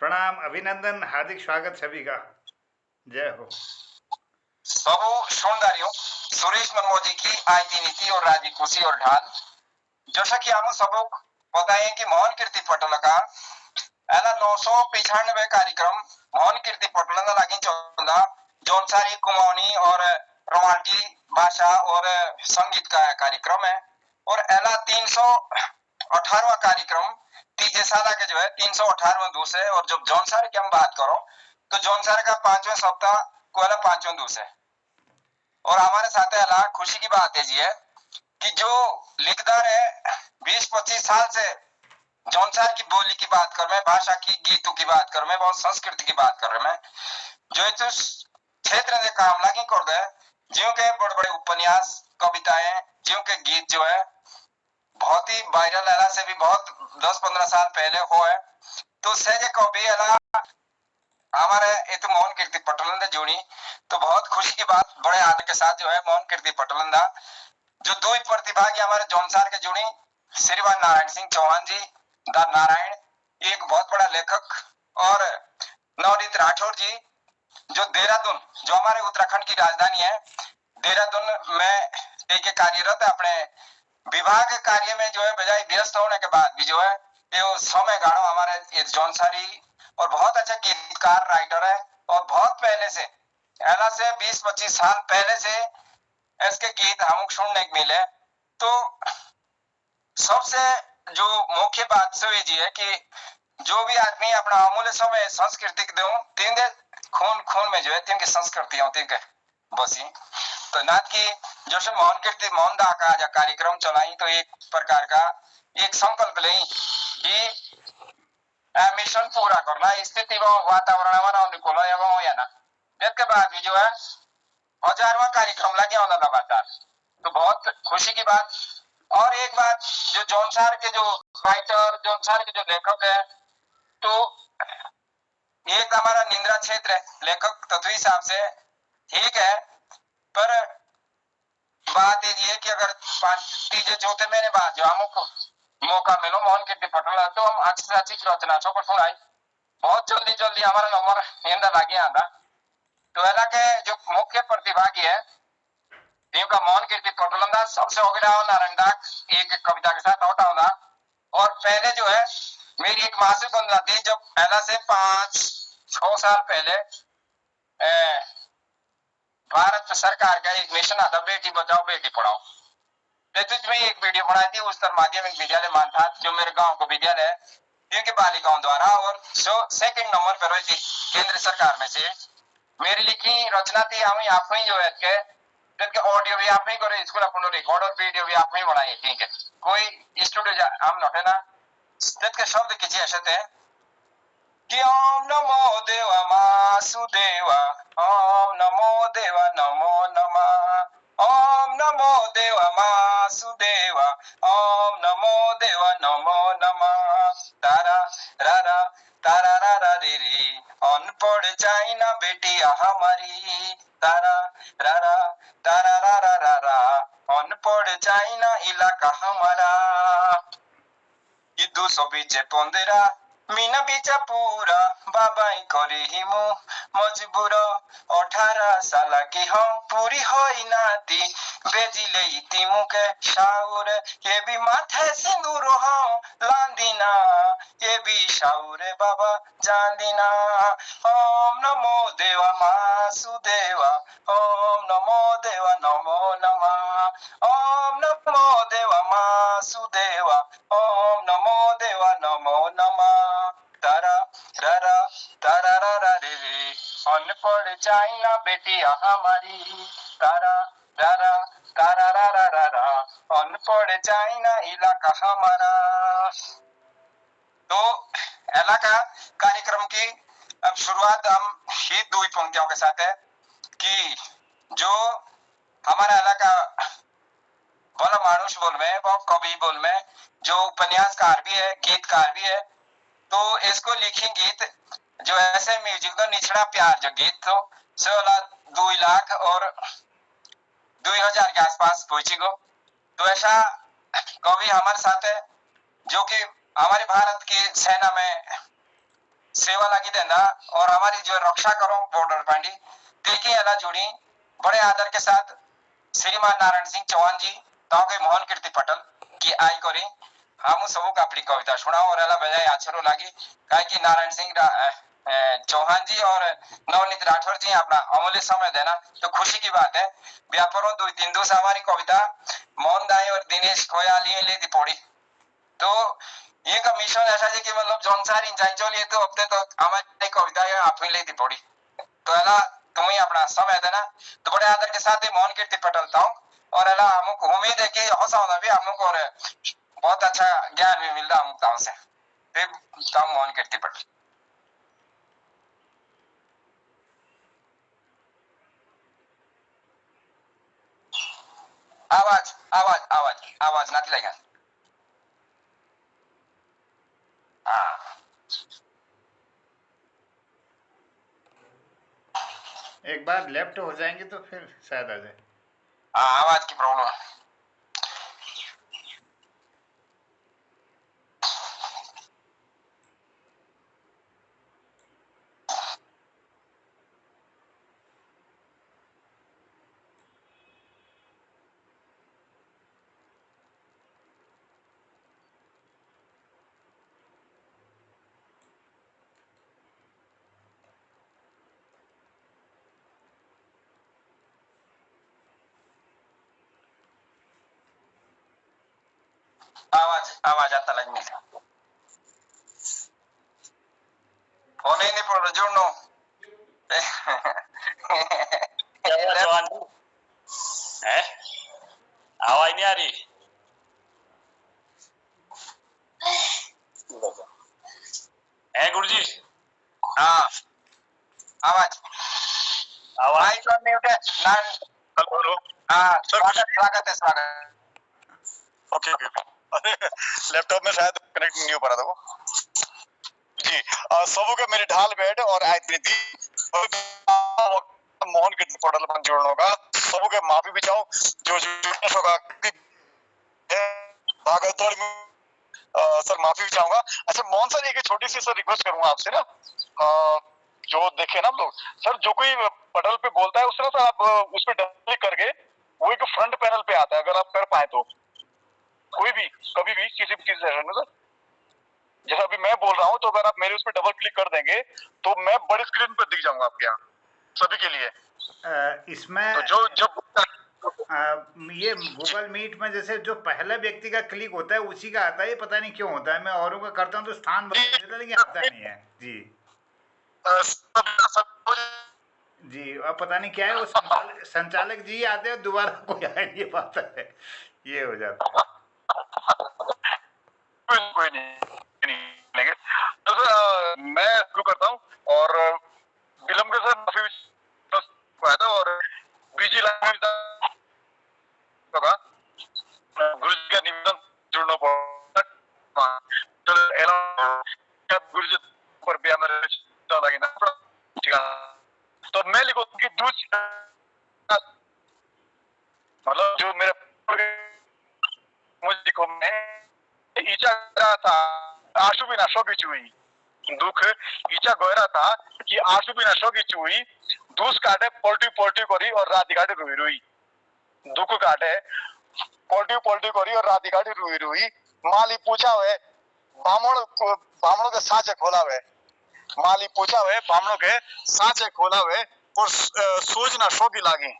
प्रणाम, अभिनंदन, हार्दिक स्वागत सभी का। जय हो। सबू सुनदारियों सुरेश मनमोजी की आईटी नीति और राजी खुशी और ढाल जैसा कि हम सबको पता है कि मोहन कीर्ति पटल का एला 995 कार्यक्रम मोहन कीर्ति पटल ना लागी चौदह जौनसारी कुमाऊनी और रोमांटी भाषा और संगीत का कार्यक्रम है और एला 318वां कार्यक्रम तीजे साल के जो है 318वां दूस है। और जब जौनसारी की हम बात करो तो जौनसारी का 5वें सप्ताह को एला 5वें दूस है। और हमारे साथ एला खुशी की बात है जी है कि जो लिखदार है 20-25 साल से जौनसार की बोली की बात कर मैं, भाषा की गीतों की बात कर मैं, बहुत संस्कृति की बात कर रहे मैं जो तो क्षेत्र में काम लगी कर दे ज्यों के बड़े बड़े उपन्यास कविताएं ज्यों के गीत जो है बहुत ही वायरल एला से भी बहुत 10-15 साल पहले हो है। तो सहज कवि एला हमारे ये तो मोहन कीर्ति पटलन ने जोड़ी तो बहुत खुशी की बात बड़े आदर के साथ जो है मोहन कीर्ति पटलन दा जो दो ही प्रतिभागी हमारे जौनसार के जुड़ी श्रीमान नारायण सिंह चौहान जी दा नारायण एक बहुत बड़ा लेखक और नवनीत राठौर जी जो देहरादून जो हमारे उत्तराखंड की राजधानी है देहरादून में एक कार्यरत है अपने विभाग कार्य में जो है बजाय व्यस्त होने के बाद भी जो है ये समय गाड़ो हमारे जौनसारी और बहुत अच्छा गीतकार राइटर है और बहुत पहले से एला से 20-25 साल पहले से इसके गीत हम सुनने को मिले। तो सबसे जो मुख्य बात सो जी है कि जो भी आदमी अपना अमूल्य समय सांस्कृतिक दो तीन खून खून में जो है तीन की संस्कृति होती है बसी तो नाथ की जो से मोहन कीर्ति मोहन दा का जो कार्यक्रम चलाई तो एक प्रकार का एक संकल्प ले कि मिशन पूरा करना स्थिति वातावरण अनुकूल एवं या ना इसके बाद भी जो है 1000वां कार्यक्रम लगे होना लगातार तो बहुत खुशी की बात। और एक बात जो जौनसार के जो राइटर जौनसार के जो लेखक है तो एक हमारा निंद्रा क्षेत्र है लेखक तत्वी हिसाब से ठीक है पर बात ये है कि अगर तीजे चौथे महीने बाद जो हमको मौका मिलो मोहन कीर्ति पटल तो हम अच्छी से अच्छी रचना को सुनाई बहुत जल्दी जल्दी हमारा नंबर हिंदा लागे आंदा तो एला के जो मुख्य प्रतिभागी है इनका मोहन कीर्ति पटलंदा सबसे अगड़ा नारायणदा एक कविता के साथ लौटा और पहले जो है मेरी एक मासिक बन जाती जब एला से 5-6 साल पहले भारत सरकार का एक मिशन आता बेटी बचाओ बेटी पढ़ाओ में एक वीडियो बनाई थी उस माध्यमिक विद्यालय मानथा जो मेरे गांव को विद्यालय जिनकी बालिकाओं द्वारा और जो सेकंड नंबर पर रही थी केंद्र सरकार में से मेरी लिखी रचना थी हम आप ही जो है के ऑडियो भी आप ही करे स्कूल अपन रिकॉर्ड और वीडियो भी आप ही बनाई ठीक है कोई स्टूडियो हम नोटे ना के शब्द किसी ऐसे थे कि ओम नमो देवा वासुदेवा ओम नमो देवा नमो नमः ओम नमो देवा वासुदेवा ओम नमो देवा नमो नमः तारा रारा तारा रारा रे रे अनपढ़ चाइना बेटिया हमारी तारा रारा तारा रारा रारा अनपढ़ चाइना इलाका हमारा ये 215 मीना बीचा पूरा बाबाई करे हिमो मजबूर 18 साल की हम पूरी होई नाती बेजी ले तिमु के शाउर ये भी माथे सिंदूर हम लांदीना ये भी शाउर बाबा जांदीना ओम नमो देवा वासुदेवा ओम नमो देवा नमो नमः ओम नमो देवा वासुदेवा ओम नमो देवा नमो नमः तारा रारा तारा रारा रे रे अनपढ़ चाइना बेटिया हमारी तारा रारा तारा रारा रारा अनपढ़ चाइना इलाका हमारा। तो इलाका कार्यक्रम की अब शुरुआत हम ही दो ही पंक्तियों के साथ है कि जो हमारा इलाका बोला मानुष बोल में वो कवि बोल में जो उपन्यासकार भी है गीतकार भी है तो इसको लिखी गीत जो ऐसे म्यूजिक का निचड़ा प्यार जो गीत तो 2 लाख और 2000 के आसपास पहुंची गो। तो ऐसा कवि हमारे साथ है जो कि हमारे भारत की सेना में सेवा लगी देना और हमारी जो रक्षा करो बॉर्डर पांडी तेकी अला जुड़ी बड़े आदर के साथ श्रीमान नारायण सिंह चौहान जी ताके मोहन कीर्ति पटल की आई करी हम सबको अपनी कविता सुनाओ और अला बजाय आचरो लगी कहे कि नारायण सिंह चौहान जी और नवनीत राठौर जी अपना अमूल्य समय देना तो खुशी की बात है। व्यापारों 2-3 दिवस हमारी कविता मोहन दाई और दिनेश खोयाली लेती पड़ी तो ये का मिशन ऐसा है कि मतलब जौनसार इंचाई चलिए तो अब तक तो हमारी कविता ये आप ही लेती पड़ी तो अला तुम ही अपना समय देना तो बड़े आदर के साथ ही मोहन कीर्ति पटलता हूँ और अला हमको उम्मीद है कि हौसला भी हमको और बहुत अच्छा ज्ञान भी मिल रहा हमको से फिर मोहन कीर्ति पटल। आवाज आवाज आवाज आवाज ना लगेगा। हाँ एक बार लेफ्ट हो जाएंगे तो फिर शायद आ जाए। आवाज की प्रॉब्लम है। आवाज आवाज आता लगने का होने नहीं पड़ रहा जोड़नो जवान है आवाज नहीं आ रही है गुरुजी। हाँ आवाज आवाज माइक ऑन म्यूट है नान हेलो हाँ सर स्वागत है स्वागत। ओके ओके अरे लैपटॉप में शायद कनेक्ट नहीं हो पा रहा था वो जी। सबों के मेरे ढाल बैठ और आय थी मोहन के पोर्टल पर जोड़ने का सबों के माफी भी चाहो जो जुड़ने होगा भागदौड़ में सर माफी भी चाहूंगा। अच्छा मोहन सर एक छोटी सी सर रिक्वेस्ट करूंगा आपसे ना जो देखे ना हम लोग सर जो कोई पटल पे बोलता है उस तरह से आप उस पर डबल क्लिक करके वो एक फ्रंट पैनल पे आता है अगर आप कर पाए तो कोई भी कभी भी किसी सेशन में सर जैसा अभी मैं बोल रहा हूँ तो अगर आप मेरे उस पर डबल क्लिक कर देंगे तो मैं बड़ी स्क्रीन पर दिख जाऊंगा आपके यहाँ सभी के लिए। इसमें तो जो जब ये गूगल मीट में जैसे जो पहला व्यक्ति का क्लिक होता है उसी का आता है, ये पता नहीं क्यों होता है। मैं औरों का करता हूँ तो स्थान बदल देता है लेकिन आता नहीं है जी जी। अब पता नहीं क्या है वो संचालक जी आते हैं दोबारा कोई आ नहीं पाता है, ये हो जाता है। कोई नहीं तो सर मैं शुरू करता हूँ और विलम्ब के सर माफी था और बीजी लाइन होगा गुरु जी का निवेदन जुड़ना पड़ा गुरु जी पर भी हमारे लगे ना ठीक है तो मैं लिखूँ कि दूध मतलब जो मेरे मुझे को मैं ईचा था आंसू भी ना शोकी चुई दुख ईचा गोयरा था कि आंसू भी ना शोकी चुई दूस काटे पोल्टी पोल्टी करी और रात काटे रुई रुई दुख काटे पोल्टी करी और रात काटे रुई रुई माली पूछा हुए बामणों के साँचे खोला हुए माली पूछा हुए बामणों के साँचे खोला हुए और सोचना शोकी लागे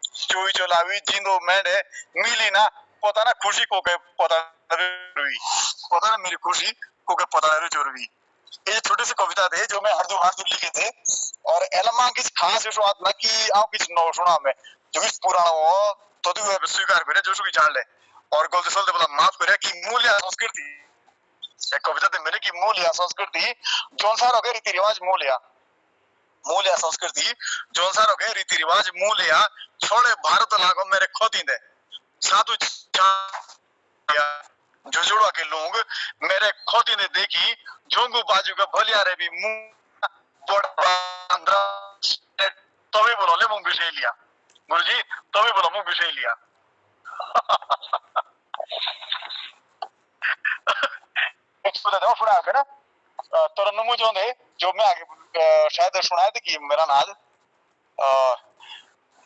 चोई चोलावी जिंदो मेंढे मिली ना पता ना खुशी को के पता ना मेरी खुशी को के पता ना चोरवी ये छोटे से कविता थे जो मैं हर दो लिखे थे और एलमा किस खास विश्वास ना कि आप किस नौ सुना में जो किस पुराना हो तो तू स्वीकार करे जो सुखी जान ले और गलती सलते बोला माफ करे कि मूल्य संस्कृति एक कविता थे मेरे की मूल्य संस्कृति जोन सार हो गए रीति रिवाज मूल्य संस्कृति जोन सार हो गए रीति रिवाज मूल्य छोड़े भारत लागो मेरे खोती दे साधु जो जुड़वा के लोग मेरे खोती ने देखी जोंगू बाजू का भलिया रे भी मुंह तभी बोलो ले मुंह विषय लिया गुरुजी तभी बोलो मुंह विषय लिया सुना था सुना है ना तो तो रन्नू मुझे होंगे जो मैं आगे शायद सुनाया था कि मेरा नाज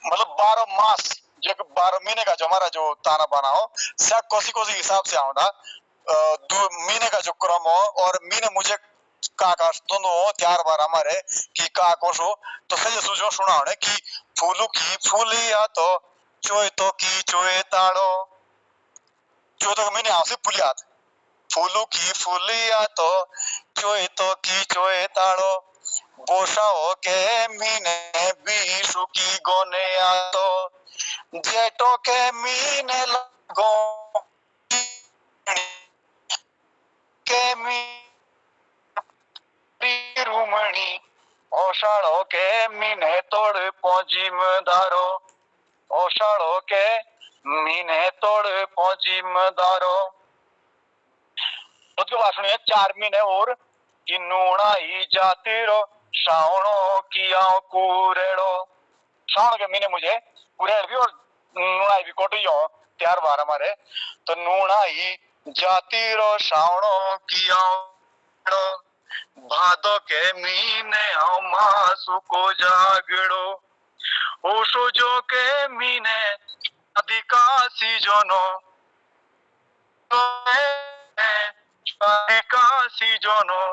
मतलब 12 मास जो 12 महीने का जो हमारा जो ताना बाना हो सब कोसी कोसी हिसाब से आऊंगा महीने का जो क्रम हो और महीने मुझे का दोनों हो 4 बार हमारे कि का कोशो तो सही सुझो सुना होने कि फूलू की फूलिया तो चोय तो की चोय ताड़ो जो तो मैंने आपसे पुलियात फूलू की फूलिया तो की चोय ताड़ो बोसाओ के मीने बीसु की गोने आतो जेटो के मीने लगो के रूमणी ओशाड़ो के मीने तोड़ पहुंचीम दारो ओशाड़ो के मीने तोड़ पहुंचीम दारो उसके बाद सुनिए 4 महीने और कि नूणाई जातिरो श्रावणो किया कुरेड़ो श्रावण के महीने मुझे कुरेड़ भी और नूणाई भी कोटी हो 4 बार हमारे तो नूणाई जातिरो श्रावणो किया भादो के महीने मासु को जागड़ो ओशो जो के महीने अधिकासी जोनो काशी जोनो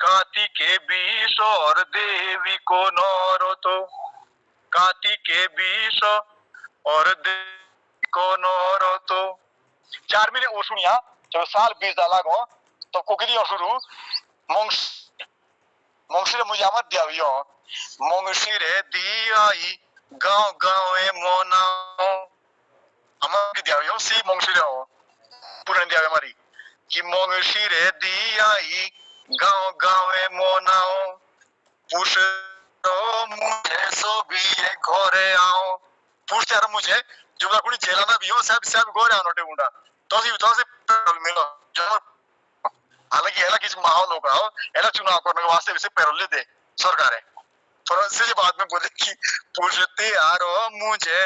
काती के बीस और देवी को नौरो तो काती के बीस और देवी को नौरो तो 4 महीने और सुनिया जब साल 20 लागो तो कुकरी और शुरू मोंगशी मुझे आमद दिया हुई हो मोंगशी रे दियाई गांव गांव ए मोना हमारी दिया हुई हो सी मोंगशी रे हो पूर्ण दिया हमारी कि मोंगशी रे दियाई गांव गांव ए मोनाओ पुष तो मुझे सो भी ये घोरे आओ पुष यार मुझे जो कुछ जेलाना भी हो सब घोरे आओ नोटे मुंडा तो से मिलो जो हालांकि ऐला किसी माहौल होगा हो ऐला चुनाव करने के वास्ते इसे पैरोल दे सरकार है पर से बाद में बोले कि पूछते यारो मुझे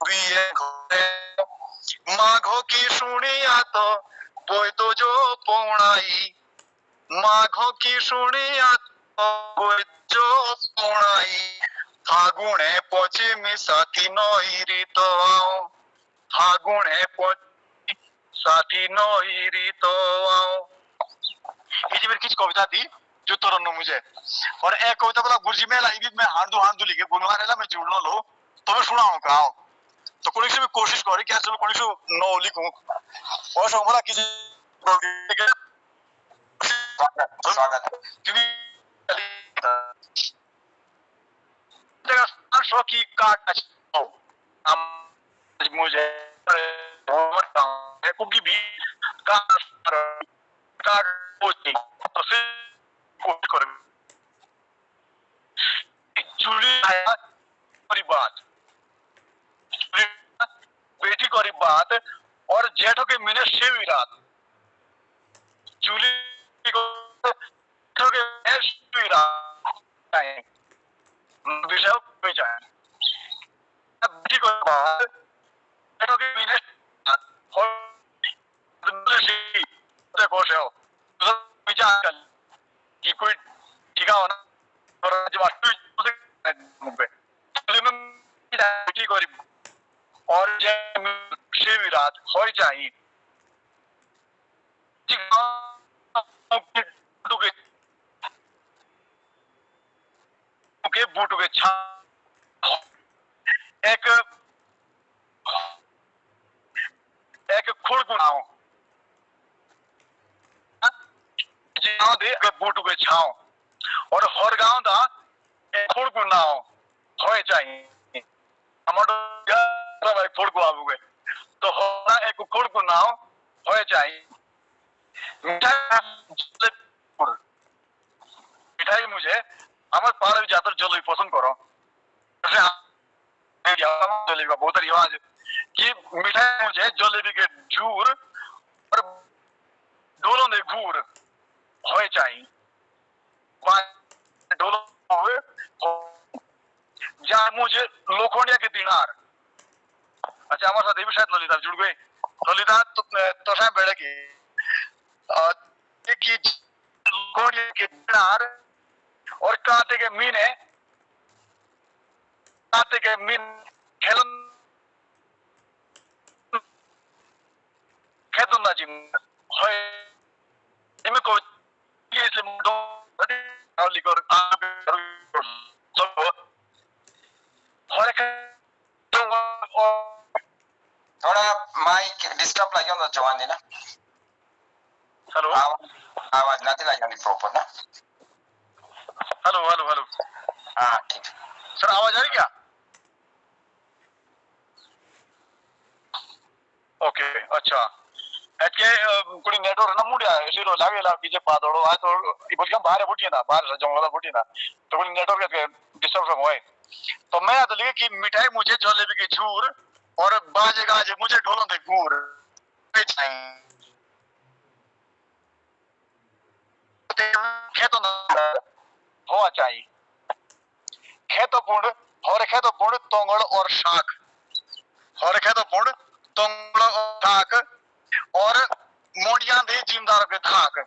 भी ये घोरे माघो की सुनिया तो बोई तो जो पौणाई माघो की सुनिया तो बोई जो पौणाई फागुणे पश्चिमी साथी नोईरी तो आओ फागुणे पश्चिमी साथी नोईरी तो आओ ये जी मेरी किस कविता थी जो तोरन्नु मुझे और एक कविता बोला गुरुजी में लाई भी मैं हांडू लिखे बुनवार है मैं जुड़नो लो तो मैं सुनाऊं कहां तो कोई से भी कोशिश करी क्या चलो कोई से नो लिखूं और सब बोला किसी स्वागत क्योंकि जगह शौकी काट हम मुझे कुकी भी का कोचिंग तो फिर कोच कर चुली आया करी बात बेटी करी बात और जेठो के महीने शेवी रात चुली को जेठो के शेवी रात विषय पे जाए बेटी को बात जेठो के महीने और कोश है विचार कि कोई ठीक हो ना और जब मुंबई बेटी को और शेवी रात हो चाहिए बूट के छा एक खुड़ गुनाओ दे बूट के छाओ और हर गांव दा एक खुड़ गुनाओ हो चाहिए हमारे खुड़ को आबुगे तो होना एक खुड़ गुनाओ हो चाहिए मिठाई मुझे हमारे पार जातर जल्दी पसंद करो जलेबी का बहुत रिवाज कि मिठाई मुझे जलेबी के जूर और डोलों ने घूर हो चाहिए जहाँ मुझे लोखंडिया के दिनार अच्छा हमारे साथ भी शायद ललिता जुड़ गए ललिता तो शायद बैठे की कोड़िए के दिनार और कांटे के मीने खेलन खेतों ना जिम है इमे को ये इसलिए मुझे और लिखो सब हर एक थोड़ा माइक डिस्टर्ब लगे होता जवान जी ना हेलो आवाज ना लगी होती प्रॉपर ना हेलो हेलो हेलो हाँ ठीक सर आवाज आ रही क्या ओके अच्छा एके कुड़ी नेटवर्क ना मुड़िया इसीरो लागेला पीछे पादोड़ो आ तो ई बोल के बाहर बुटिया ना बाहर जंगल बुटिया ना तो कुड़ी नेटवर्क के डिस्टर्ब होए तो मैं तो लगे कि मिठाई मुझे जलेबी की झूर और बाजे गाजे मुझे ढोलों दे गुर खेतों होना चाहिए खेतों पुंड और खेतों पुंड तोंगड़ और शाक और खेतों पुंड तोंगड़ और शाक और मोड़ियां दे जिमदार के धाक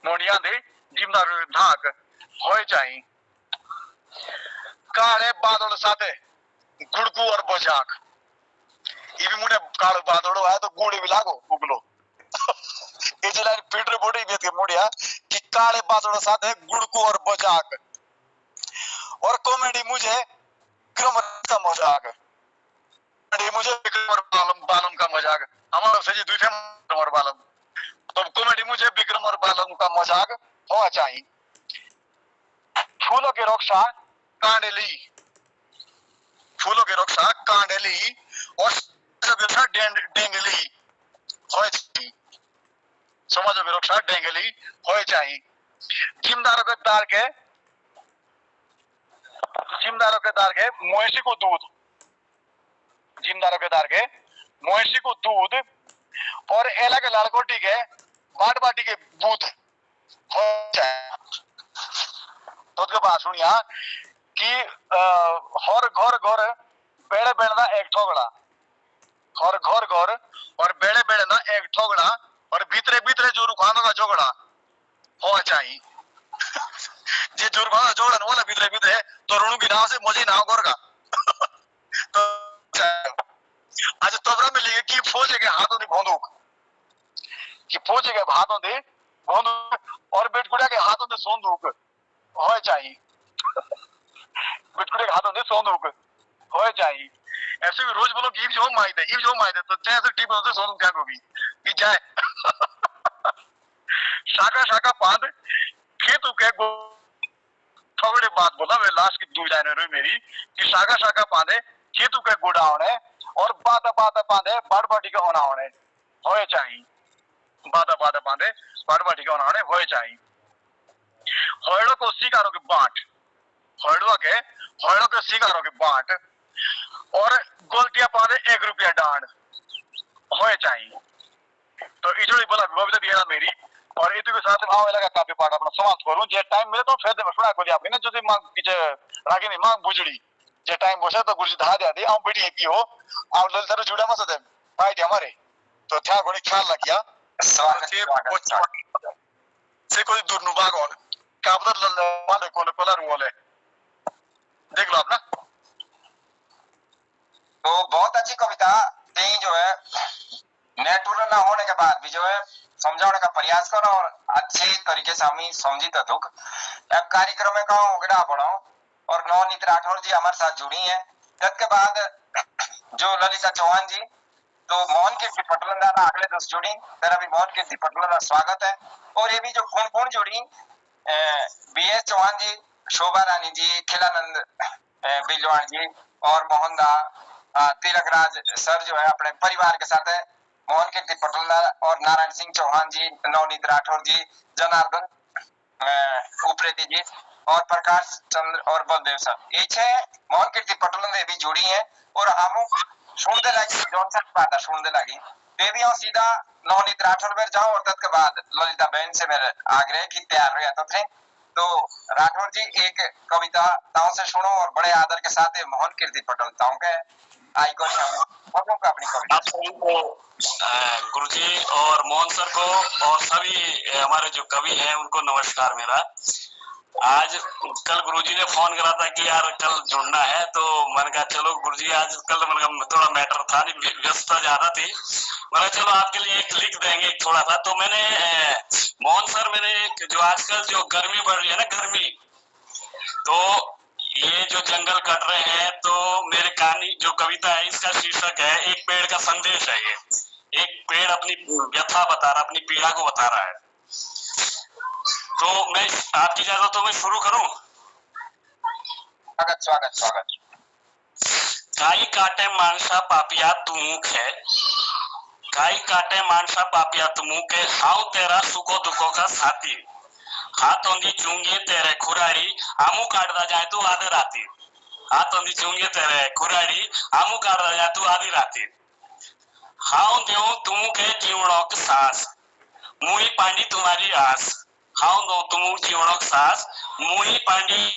मोड़ियां दे जिमदार के धाक होए चाहिए काले बादल साथे गुड़गु और बजाक ये भी मुझे काले बादलों आया तो गुड़ भी लागो उगलो ये जिला पीटर बोड़ी भी थी मुड़िया कि काले बादलों साथे गुड़गु और बजाक और कॉमेडी मुझे ग्रामर का मजाक कॉमेडी मुझे विक्रम और बालम का मजाक हमारा सजी दूसरे विक्रम और बालम तो कॉमेडी मुझे विक्रम और बालम का मजाक होना चाहिए फूलों के रक्षा कांडेली फूलों के रक्षा कांडेली और डेंगली होए चाहिए समाजों की रक्षा डेंगली होए चाहिए जिमदारों के दार के मवेशी को दूध जिमदारों के दार के मवेशी को दूध और एला के लालकोटी के बाट बाटी के बूथ हो जाए तो उसके बाद सुनिया कि हर घर घर बेड़े बेड़ना एक ठोगड़ा हर घर घर और बेड़े बेड़ना एक ठोगड़ा और भीतरे भीतरे जो रुखानों का झोगड़ा होना चाहिए जे जुर्माना जोड़न वाला भीतरे भीतरे तो ऋणु की नाव से मुझे नाव गोरगा तो आज तबरा में लिखे कि फौज के हाथों दे बंदूक कि फौज के हाथों दे बंदूक और बेटकुड़ा के हाथों दे सोंदूक होए चाहिए बेटकुड़े के हाथों दे सोंदूक होए चाहिए ऐसे भी रोज बोलो कि जो माइदे तो चाहे ऐसे टीप होते सोंदूक क्या होगी कि जाए शाखा शाखा पाद खेतु के थोड़े बात बोला वे लास्ट की दू लाइन रही मेरी कि शाखा शाखा पादे खेतु के गुड़ावने और बादा बादा पादे बाड़बाटी के ओनावने होए चाहिए बादा बादा पादे बाड़बाटी के ओनावने होए चाहिए होड़ो को सिगारों के बांट होड़ो के सिगारों के बांट और गोलटिया पादे 1 रुपया डांड होए चाहिए तो इजोड़ी बोला बबीता दिया मेरी और इतु के साथ आओ लगा काफी पार्ट अपना समाप्त करूं जे टाइम मिले तो फिर मैं सुना को दिया आपने ना जो मांग पीछे रागी नहीं मांग बुजड़ी जे टाइम बसे तो गुरुजी धा दे आ बेटी हैप्पी हो आ ललतर जुड़ा मत दे भाई हमारे तो था कोई ख्याल लगिया से कोई दूर नु भाग और क्या पता माने कोला रोले देख लो आप ना तो बहुत अच्छी कविता यही जो है नेटवर्क ना होने के बाद भी जो है समझाने का प्रयास करो और अच्छे तरीके से हम समझी दुख अब कार्यक्रम में कहूँ गिरा बढ़ाओ और नवनीत राठौर जी हमारे साथ जुड़ी हैं तत्के बाद जो ललिता चौहान जी तो मोहन कीर्ति पटलंदारा अगले दोस्त जुड़ी तेरा भी मोहन कीर्ति पटलंदा स्वागत है और ये भी जो कौन जुड़ी BS चौहान जी शोभा रानी जी खिलानंद बिलवाड़ जी और मोहनदा तिलकराज सर जो है अपने परिवार के साथ है मोहन कीर्ति पटलंदा और नारायण सिंह चौहान जी नवनीत राठौर जी जनार्दन उप्रेती जी और प्रकाश चंद्र और बलदेव सर ये 6 मोहन कीर्ति पटलंदे भी जुड़ी है और हम सुनते लगी जॉनसन बात सुनते लगी बेबी हम सीधा नवनीत राठौर में जाओ और तत्के बाद ललिता बहन से मेरे आग्रह की तैयार रहे तो राठौर जी एक कविता ताओ से सुनो और बड़े आदर के साथ मोहन कीर्ति पटलताओं के आई कोनी हम सबों को अपनी कविता आप सभी को गुरुजी और मोहन सर को और सभी हमारे जो कवि हैं उनको नमस्कार मेरा। आज कल गुरुजी ने फोन करा था कि यार कल जुड़ना है, तो मैंने कहा चलो गुरुजी आज कल मैंने थोड़ा मैटर था नहीं, व्यस्तता ज्यादा थी, मैंने चलो आपके लिए एक लिख देंगे थोड़ा सा। तो मैंने मोहन सर मैंने जो आजकल जो गर्मी बढ़ रही है ना, गर्मी, तो ये जो जंगल कट रहे हैं, तो मेरे कहानी जो कविता है इसका शीर्षक है एक पेड़ का संदेश है। ये एक पेड़ अपनी व्यथा बता रहा, अपनी पीड़ा को बता रहा है। तो मैं आपकी इजाजत तो मैं शुरू करूं। स्वागत स्वागत स्वागत। काई काटे मानसा पापिया तू मुख है, काई काटे मानसा पापिया तू मुख है, हाउ तेरा सुखो दुखो का साथी, हाथों दी चूंगी तेरे खुराड़ी आमू काटदा जाए तू आधे राती, हाथों दी चूंगी तेरे खुराड़ी आमू काटदा जाए तू आधी राती, हाउ देऊ तुम के जीवनों की सांस मुही पांडी तुम्हारी आस, हाउ दो तुम जीवनों की सांस मुही पांडी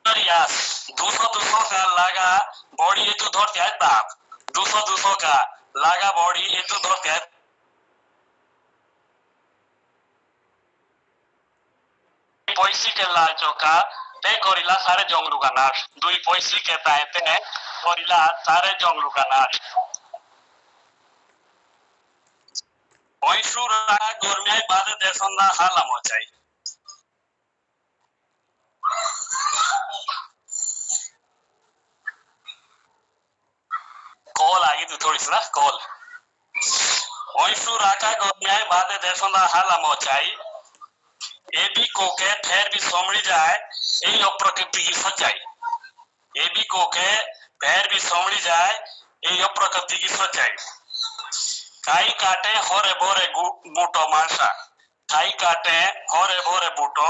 तुम्हारी आस, दूसो का लागा बॉडी ये तो धरते है ताप, दूसो का लागा बॉडी ये तो धरते है पैसी के लाल चौका ते करिला सारे जंगलू का नाश, दुई पैसी के ताते करिला सारे जंगलू का नाश। भैंसुरा गोरमियाई बादे देशंदा हाला मचाई, कॉल आ गई थी थोड़ी सी ना कॉल। भैंसुरा का गोरमियाई बादे देशंदा हाला मचाई, ए भी कोके ठहर भी सोमड़ी जाए यही अप्रकृति की सच्चाई, ए भी कोके ठहर भी सोमड़ी जाए यही अप्रकृति की सच्चाई। काई काटे होरे बोरे बूटो मानसा, काई काटे होरे बोरे बूटो,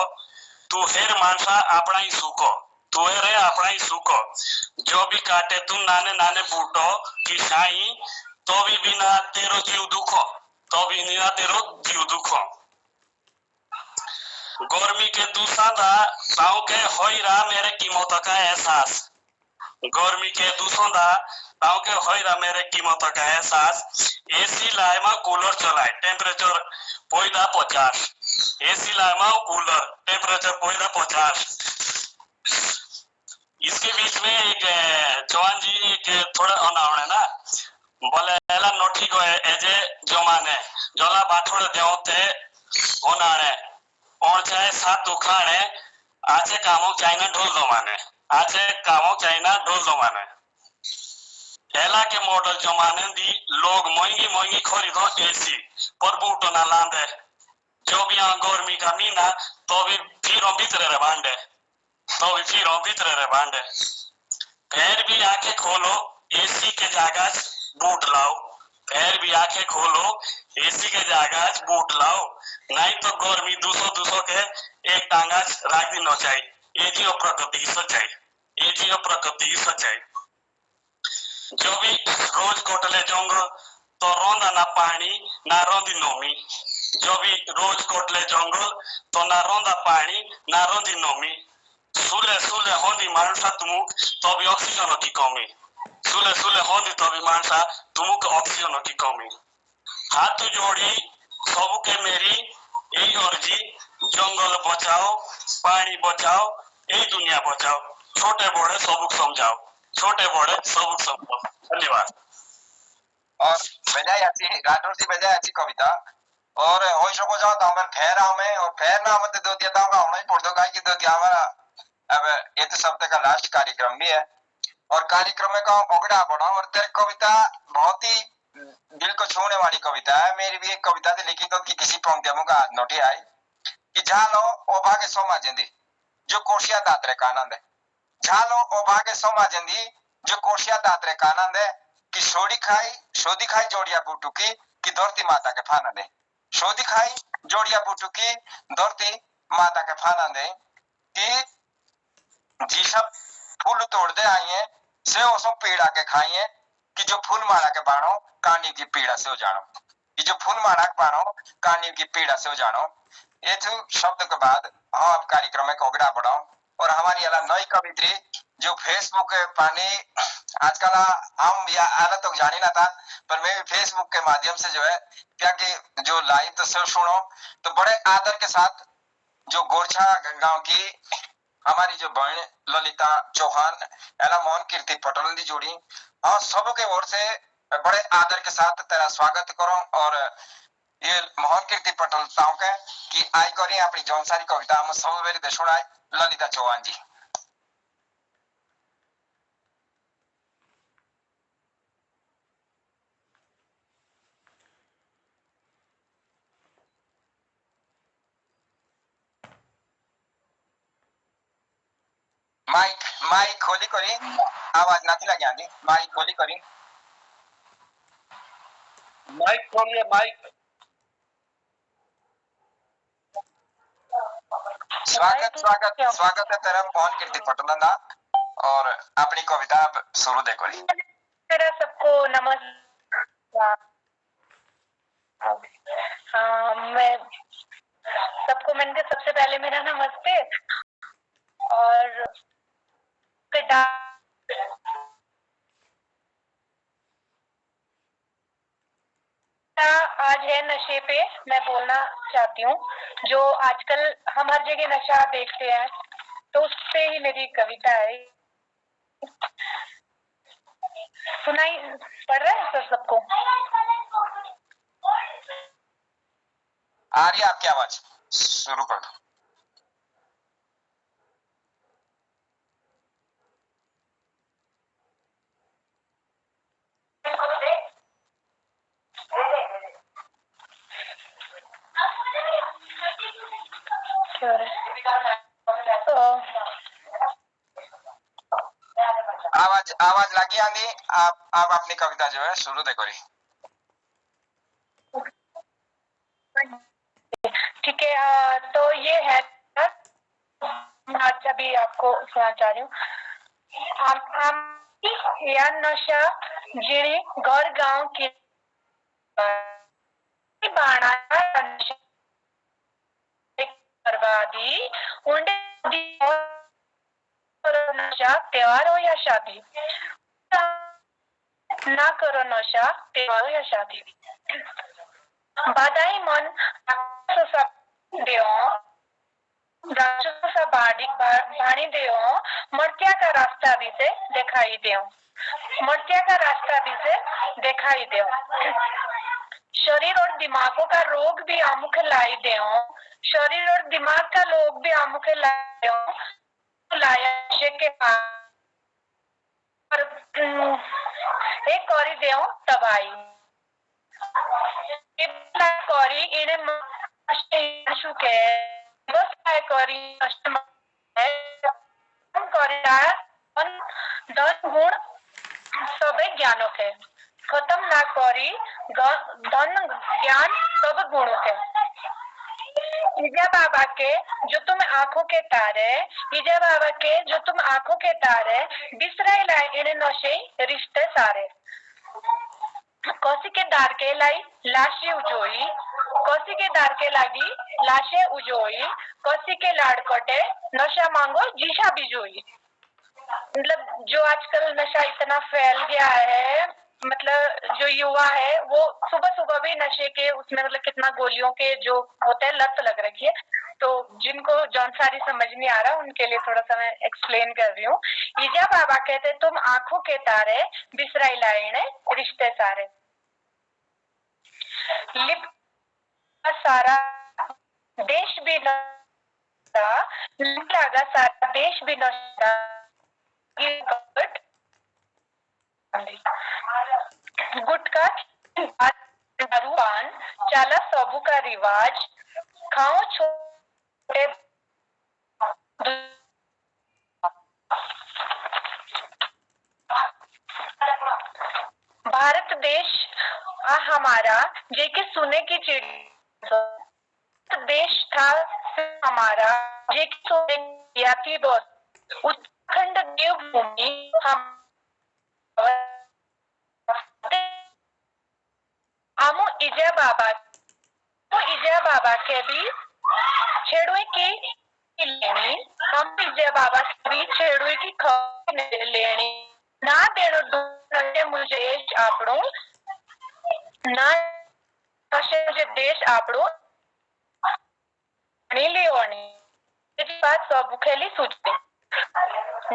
तू हेर मानसा अपना ही सूखो, तू हेरे अपना ही सूखो, जो भी काटे तू नाने नाने बूटो की साई, तो भी बिना तेरो जीव दुखो, तो भी बिना तेरो जीव दुखो। गर्मी के दूसरा ताऊ के होइरा मेरे कीमत का एहसास, गर्मी के दूसरा ताऊ के होइरा मेरे कीमत का एहसास, एसी लाएमा कूलर चलाए टेम्परेचर पोइदा 50, एसी लाएमा कूलर टेम्परेचर पोइदा 50। इसके बीच में एक चौहान जी के थोड़ा अनावरण है ना, बोले एला नोठी को एजे जो माने जोला बाठोड़ देवते ओनाणे और चाहे सात उखाड़े आचे कामों चाइना ढोल दो माने, आचे कामों चाइना ढोल दो माने। एला के मॉडल जो माने दी लोग महंगी महंगी खरीदो एसी पर बूटो ना लांदे, जो भी यहाँ गर्मी का मीना तो भी फिर भीतरे रे बांडे, तो भी फिर भीतरे रे बांडे। फिर भी आंखें खोलो एसी के जागा बूट लाओ, फिर भी आंखें खोलो एसी के जागा बूट लाओ, नहीं तो गर्मी दूसो के एक टांगा राख दी नचाई, ये जी प्रकृति की सच्चाई, ये जी प्रकृति की सच्चाई। जो भी रोज कोटले जंगल तो रोंदा ना पानी ना रोंदी नोमी, जो भी रोज कोटले जंगल तो ना रोंदा पानी ना रोंदी नोमी, सुले सुले होंदी मानसा तुमुक तो भी ऑक्सीजन की कमी, सुले सुले होंदी तो भी मानसा तुमुक ऑक्सीजन की कमी। हाथ जोड़ी सबू के मेरी यही अर्जी, जंगल बचाओ पानी बचाओ यही दुनिया बचाओ, छोटे बड़े सबूक समझाओ, छोटे बड़े सबूक समझाओ। धन्यवाद। और बजाय अच्छी राठौर जी बजाय अच्छी कविता और हो सको जाओ तो हमारे फेरा में और फेर ना मत दो दिया था होना ही पड़ दो गाय की दो दिया हमारा। अब ये तो सप्ताह का लास्ट कार्यक्रम भी है और कार्यक्रम में का ओगड़ा बड़ा और तेरी कविता बहुत ही दिल को छूने वाली कविता है। मेरी भी एक कविता थी लिखी तो कि किसी पंक्तियों का नोटी आई कि झालो ओ भागे सोमा जिंदी जो कोशिया दात्रे का आनंद है, झालो ओ भागे सोमा जिंदी जो कोशिया दात्रे का आनंद है, कि शोधी खाई जोड़िया बूटू की कि धरती माता के फाना दे, शोधी खाई जोड़िया बूटू की धरती माता के फाना दे, कि जी सब फूल तोड़ दे आई है से उसो पीड़ा के खाई है, कि जो फूल माला के बाणो कांडी की पीड़ा से हो जानो, कि जो फूल माला के बाणो कांडी की पीड़ा से हो जानो। ये शब्द के बाद हम अब कार्यक्रम में कोगड़ा बढ़ाओ और हमारी अला नई कवित्री जो फेसबुक पानी आजकल हम या आला तो जानी ना था, पर मैं भी फेसबुक के माध्यम से जो है क्या कि जो लाइव तो सब सुनो तो बड़े आदर के साथ जो गोरछा गांव की हमारी जो बहन ललिता चौहान एला मोहन कीर्ति पटल दी जोड़ी और सबों के ओर से बड़े आदर के साथ तेरा स्वागत करो। और ये मोहन कीर्ति पटल ताऊ के कि आई करी अपनी जौन सारी कविता हम सब मेरे दे सुनाई ललिता चौहान जी। माइक खोली करी, आवाज ना लगे आगे, माइक खोली करी, माइक खोलिए माइक। स्वागत स्वागत स्वागत है तेरा मोहन कीर्ति पटल ना और अपनी कविता शुरू दे करी। मेरा सबको नमस्कार। मैं सबको मैंने सबसे पहले मेरा नमस्ते। और आज है नशे पे मैं बोलना चाहती हूँ। जो आजकल हम हर जगह नशा देखते हैं तो उस पे ही मेरी कविता है। सुनाई पड़ रहा है सर सबको? आ रही है आपकी आवाज, शुरू कर दो। आवाज आवाज लगी आंधी, आप अपनी कविता जो है शुरू दे करी। ठीक है, तो ये है आज अभी आपको सुना चाह रही हूँ। या नशा जिणे घर गांव की बर्बादी उन्हें नशा त्योहार हो या शादी, ना करो नशा त्योहार हो या शादी। बाधाई मन भाणी देओ मर्त्या का रास्ता भी से दिखाई देओ, मर्त्या का रास्ता भी से दिखाई देओ। शरीर और दिमागों का रोग भी आमुख लाई देओ, शरीर और दिमाग का लोग भी आमुख लाई देओ। लाया के एक करी देओ तबाही करी इन्हें शुके बस करी धन गुण सबे ज्ञानों के खत्म ना करी धन ज्ञान सब गुणों के। ईजा बाबा के जो तुम आंखों के तारे, ईजा बाबा के जो तुम आंखों के तारे बिसराई लाई इन्हें नशे रिश्ते सारे। कौसी के दार के लाई लाशे उजोई, कौसी के दार के लागी लाशे उजोई, कौसी के लाड़ कटे नशा मांगो जीशा बिजोई। मतलब जो आजकल नशा इतना फैल गया है, मतलब जो युवा है वो सुबह सुबह भी नशे के उसमें मतलब कितना गोलियों के जो होते हैं लत लग रखी है। तो जिनको जौन सारी समझ नहीं आ रहा उनके लिए थोड़ा सा मैं एक्सप्लेन कर रही हूँ। ईजा बाबा कहते तुम आंखों के तारे बिसराई लाइने रिश्ते सारे। लिप सारा देश भी लागा सारा देश भी नशा गुटखा दारू पान चाला सबू का रिवाज खाओ छोटे भारत देश हमारा जेके सुने की चिड़ी देश था हमारा जेके सुने की दोस्त उत्तराखंड देवभूमि हम आमो इजा बाबा तो इजा बाबा के भी छेड़ुए की लेनी हम इजा बाबा के भी छेड़ुए की લેણી ના દેણું નશે મુજે દેશ આપણું ના નશે મુજે દેશ આપણું લેવાની એની વાત સબુખેલી સૂચતી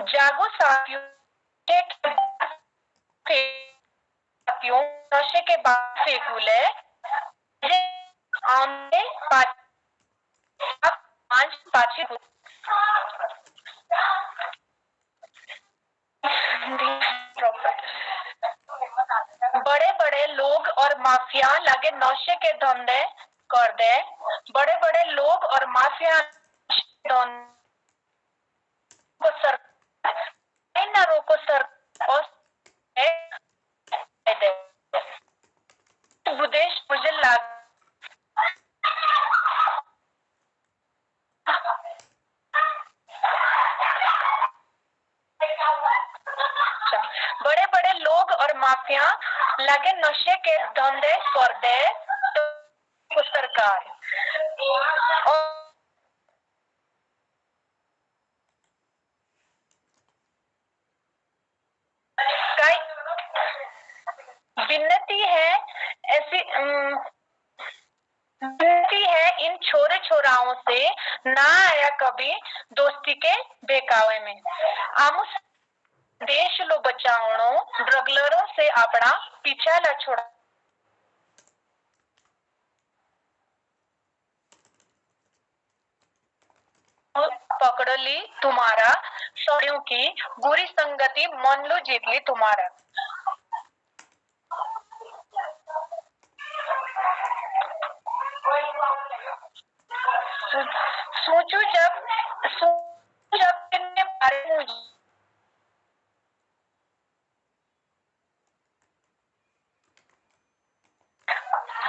જાગો સાથીઓ नशे के बाद फेंकूले आमने पाछी बड़े बड़े लोग और माफिया लगे नशे के धंधे कर दे बड़े बड़े लोग और माफिया को सरकार न रोको सरकार उद्देश मुझे बड़े बड़े लोग और माफिया लगे नशे के धंधे कर दे तो सरकार और विनती है ऐसी विनती है इन छोरे छोराओं से ना आया कभी दोस्ती के बेकावे में आमुस देश लो बचावणो ड्रगलरों से अपना पीछा ला छोड़ा पकड़ ली तुम्हारा सड़ियों की बुरी संगति मन लो जीत ली तुम्हारा सोचो जब इनके बारे में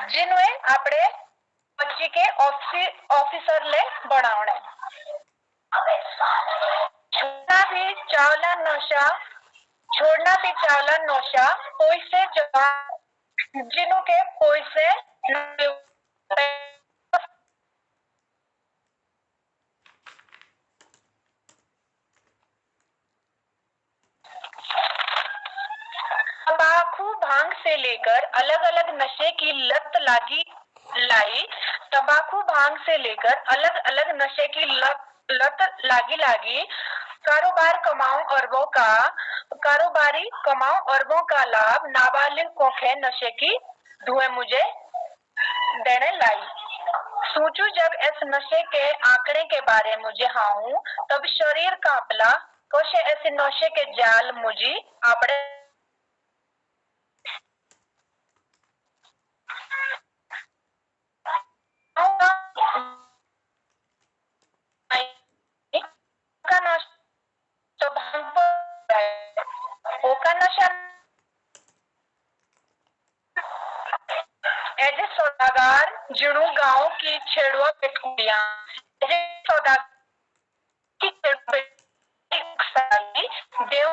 जिन्हें आपने बच्ची के ऑफिसर ले बनावने छोड़ना भी चावला नशा कोई से जिन्हों के कोई से तंबाकू भांग से लेकर अलग अलग नशे की लत तंबाकू भांग से लेकर अलग अलग नशे की लत लागी कारोबारी कमाओ अरबों का लाभ नाबालिग को खे नशे की धुएं मुझे देने लाई सोचू जब इस नशे के आंकड़े के बारे मुझे हाऊं तब शरीर कांपला कुछ ऐसे नशे के जाल मुझे आपड़े सौदागर जिणू गांव की छेड़ुआ पेटकुड़िया सौदागर की देव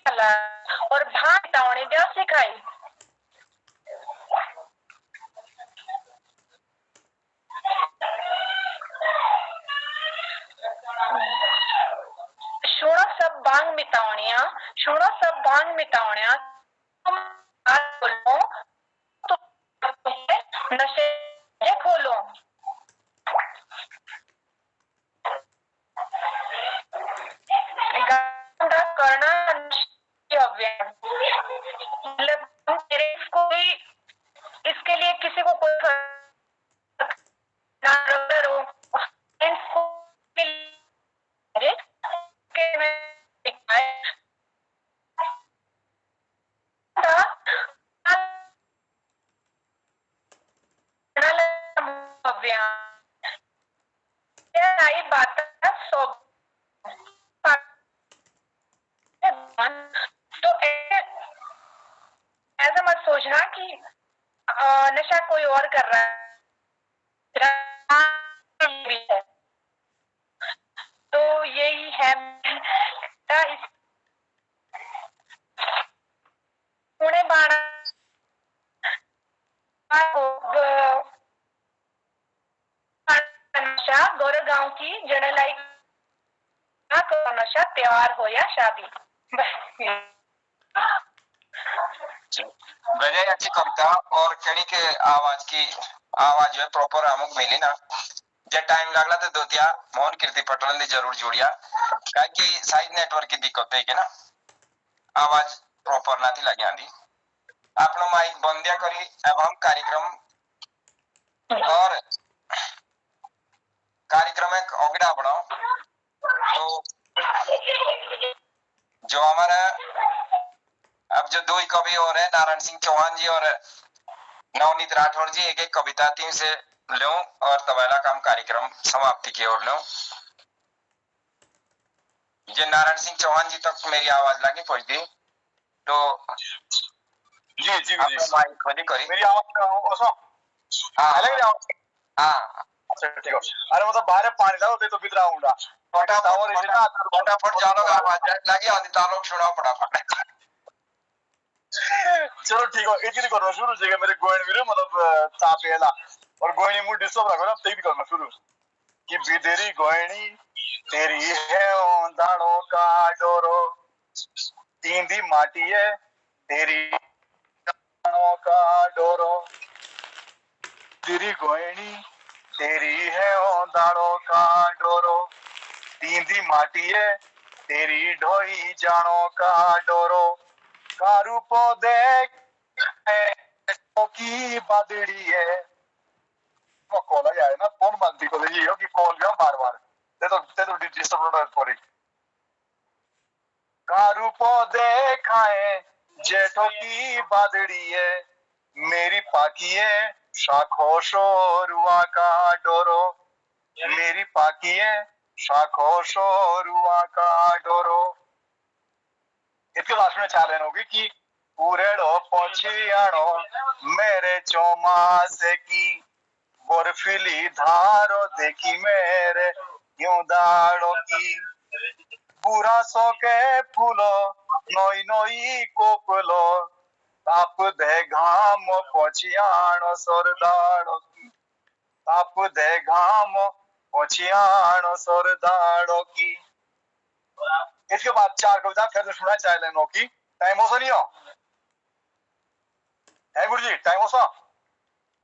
कला और भाग दावने देव सिखाई सुनो सब भांग मितावनिया तुम बोलो तो नशे खोलो करना मतलब कोई इसके लिए किसी को कोई तो ऐसा मत सोचना कि नशा कोई और कर रहा है तो यही है पुणे बाणा नशा गोरेगांव की जनलाई ना करो नशा, त्योहार हो या शादी। वजह अच्छी कविता और केड़ी के आवाज जो है प्रॉपर अमुक मिली ना जे टाइम लागला तो दोतिया मोहन कीर्ति पटल ने जरूर जोड़िया काहे कि साइड नेटवर्क की दिक्कत है कि ना आवाज प्रॉपर ना थी लगी आंदी आपनो माइक बंदिया करी अब हम कार्यक्रम एक अगड़ा बढ़ाओ तो जो हमारा अब जो दो ही कवि और है नारायण सिंह चौहान जी और नवनीत राठौर जी एक एक कविता तीन से लूं और तबला काम कार्यक्रम समाप्ति की ओर लूं। ये नारायण सिंह चौहान जी तक मेरी आवाज लगी पहुंचती तो जी जी जी माइक खोली करी मेरी आवाज ओसो हाँ अलग आवाज हाँ अच्छा ठीक है अरे मतलब बाहर पानी लाओ ते तो भीतर आऊंगा फटाफट जानो आवाज लगी आदि तालों छुड़ाओ फटाफट चलो ठीक है एक ही करना शुरू जगह मेरे गोयन वीरे मतलब तापेला और गोयनी मुंह डिस्टर्ब रखो ना तभी करना शुरू कि बिदेरी गोयनी तेरी है दाड़ों का डोरो तींदी माटी है तेरी दाड़ों का डोरो तेरी गोयनी तेरी है दाड़ों का डोरो तींदी माटी है तेरी ढोई जानो का डोरो कारू देख की बादड़ी है कॉल आया ना फोन बंद को ये हो कि कॉल गया बार बार ते तो डिस्टर्ब पड़ी कारू देखाए जेठो की बादड़ी है मेरी पाकी है शाखो शोरुआ का डोरो मेरी पाकी है शाखो शोरुआ का डोरो इसके लास्ट में चार लाइन होगी कि पूरेड़ो पहुंचियाणो मेरे चौमासे की बर्फीली धारो देखी मेरे यूं दाड़ो की पूरा सो के फूलो नोई नोई कोपलो ताप दे घाम पहुंचियाणो सोरदाड़ो की ताप दे घाम पहुंचियाणो सोरदाड़ो की। इसके बाद चार कविता फिर से सुना चाहे लेनो की टाइम हो नहीं हो है गुरु जी टाइम हो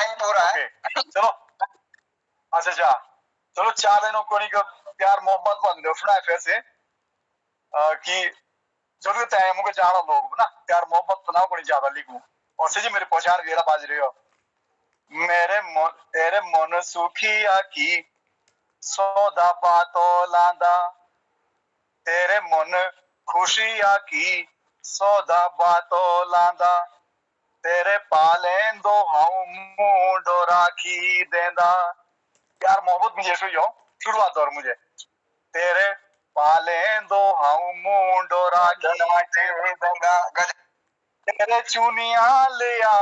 टाइम पूरा है चलो अच्छा चलो चार लेनो कोनी का प्यार मोहब्बत बंद दो सुना फिर से कि जरूरत है मुझे जाना लोग ना प्यार मोहब्बत बनाओ कोनी ज्यादा लिखूं और से जी मेरी पहचान गेरा बाज रही हो तेरे मन सुखिया की सौदा बातों लांदा तेरे मन खुशिया की सौदा बातों लांदा तेरे पालेंदो हाउ मुंडो राखी देंदा प्यार मोहब्बत मुझे सुयो शुरुआत और मुझे तेरे पालेंदो हाउ मुंडो राखी देंदा तेरे चुनिया लिया